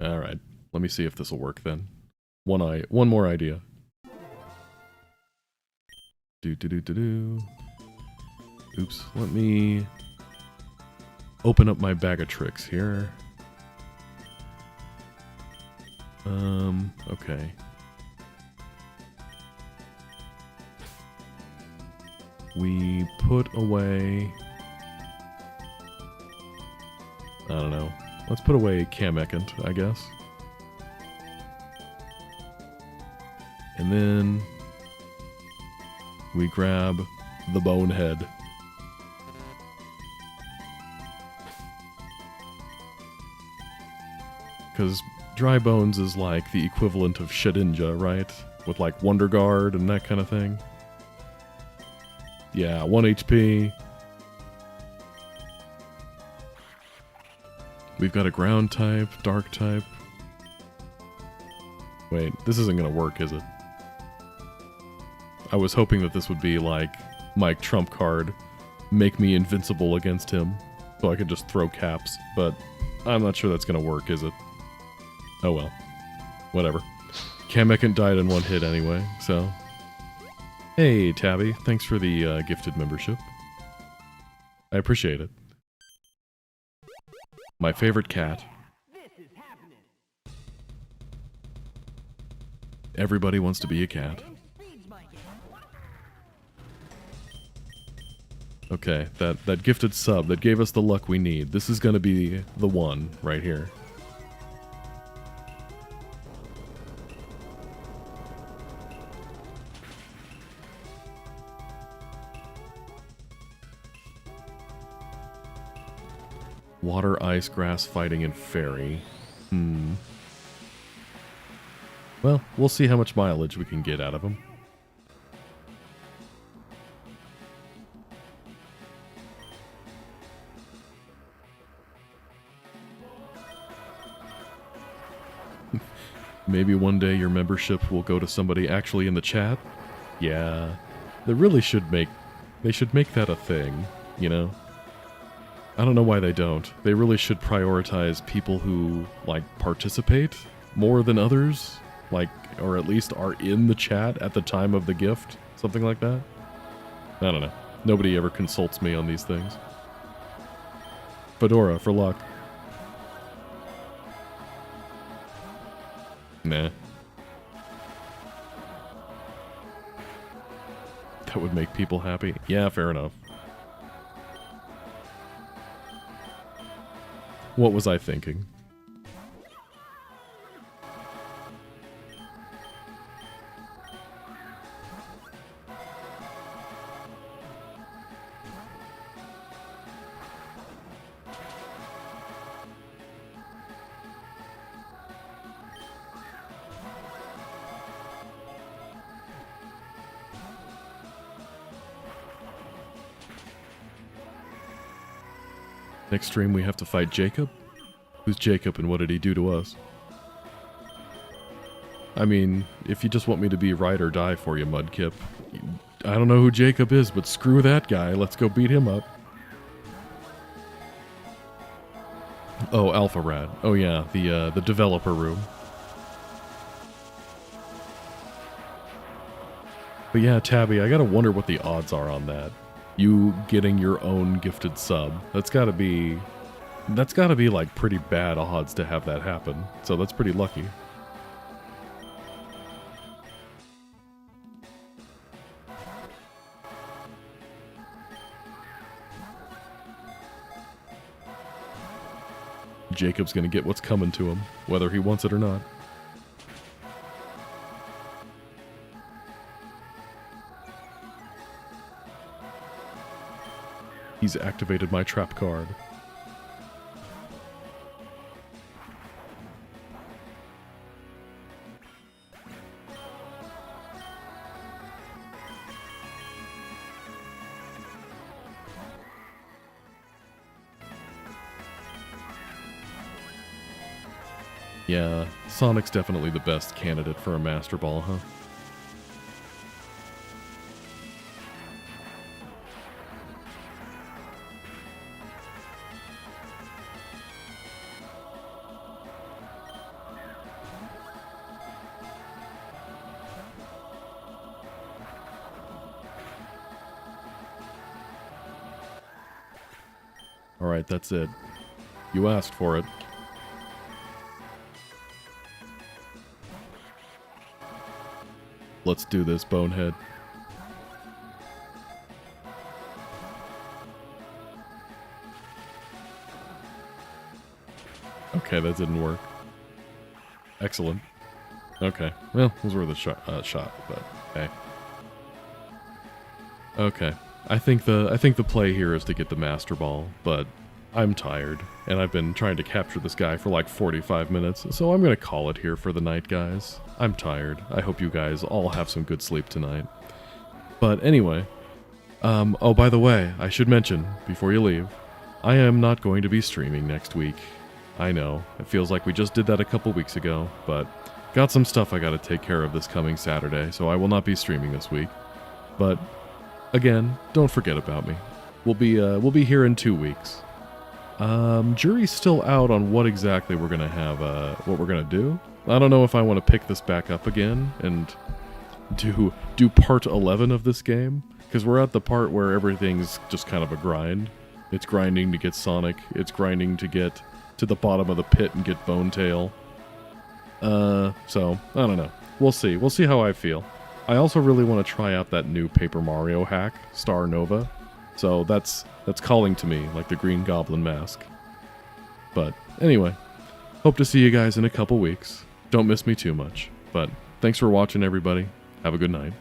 All right, let me see if this will work then. One more idea. Oops, let me open up my bag of tricks here. Okay. We put away... I don't know. Let's put away Kamekant, I guess. And then... we grab the Bonehead. Because Dry Bones is like the equivalent of Shedinja, right? With like Wonder Guard and that kind of thing. Yeah, 1 HP. We've got a ground type, dark type. Wait, this isn't gonna work, is it? I was hoping that this would be like my trump card, make me invincible against him, so I could just throw caps, but I'm not sure that's gonna work, is it? Oh well. Whatever. Kamekant died in one hit anyway, so... Hey, Tabby, thanks for the gifted membership. I appreciate it. My favorite cat. This is happening. Everybody wants to be a cat. Feeds my game. Okay, that gifted sub that gave us the luck we need. This is gonna be the one right here. Water, ice, grass, fighting, and fairy. Well, we'll see how much mileage we can get out of him. Maybe one day your membership will go to somebody actually in the chat? Yeah. They really should make... They should make that a thing, you know? I don't know why they don't. They really should prioritize people who, like, participate more than others. Like, or at least are in the chat at the time of the gift. Something like that. I don't know. Nobody ever consults me on these things. Fedora, for luck. Nah. That would make people happy. Yeah, fair enough. What was I thinking? Next stream we have to fight Jacob? Who's Jacob and what did he do to us? I mean, if you just want me to be ride or die for you, Mudkip. I don't know who Jacob is, but screw that guy. Let's go beat him up. Oh, Alpha Rad. Oh yeah, the developer room. But yeah, Tabby, I gotta wonder what the odds are on that. You getting your own gifted sub. That's gotta be like pretty bad odds to have that happen. So that's pretty lucky. Jacob's gonna get what's coming to him, whether he wants it or not. He's activated my trap card. Yeah, Sonic's definitely the best candidate for a Master Ball, huh? Alright, that's it. You asked for it. Let's do this, bonehead. Okay, that didn't work. Excellent. Okay, well, those were the shot, but hey. Okay, I think the play here is to get the Master Ball, but I'm tired, and I've been trying to capture this guy for like 45 minutes, so I'm gonna call it here for the night, guys. I'm tired. I hope you guys all have some good sleep tonight. But anyway, oh, by the way, I should mention, before you leave, I am not going to be streaming next week. I know, it feels like we just did that a couple weeks ago, but got some stuff I gotta take care of this coming Saturday, so I will not be streaming this week. But again, don't forget about me. We'll be here in 2 weeks. Jury's still out on what exactly we're gonna have, what we're gonna do. I don't know if I want to pick this back up again and do part 11 of this game, because we're at the part where everything's just kind of a grind. It's grinding to get Sonic, it's grinding to get to the bottom of the pit and get Bone Tail. So, I don't know. We'll see. We'll see how I feel. I also really want to try out that new Paper Mario hack, Star Nova. So that's calling to me, like the Green Goblin mask. But anyway, hope to see you guys in a couple weeks. Don't miss me too much. But thanks for watching, everybody. Have a good night.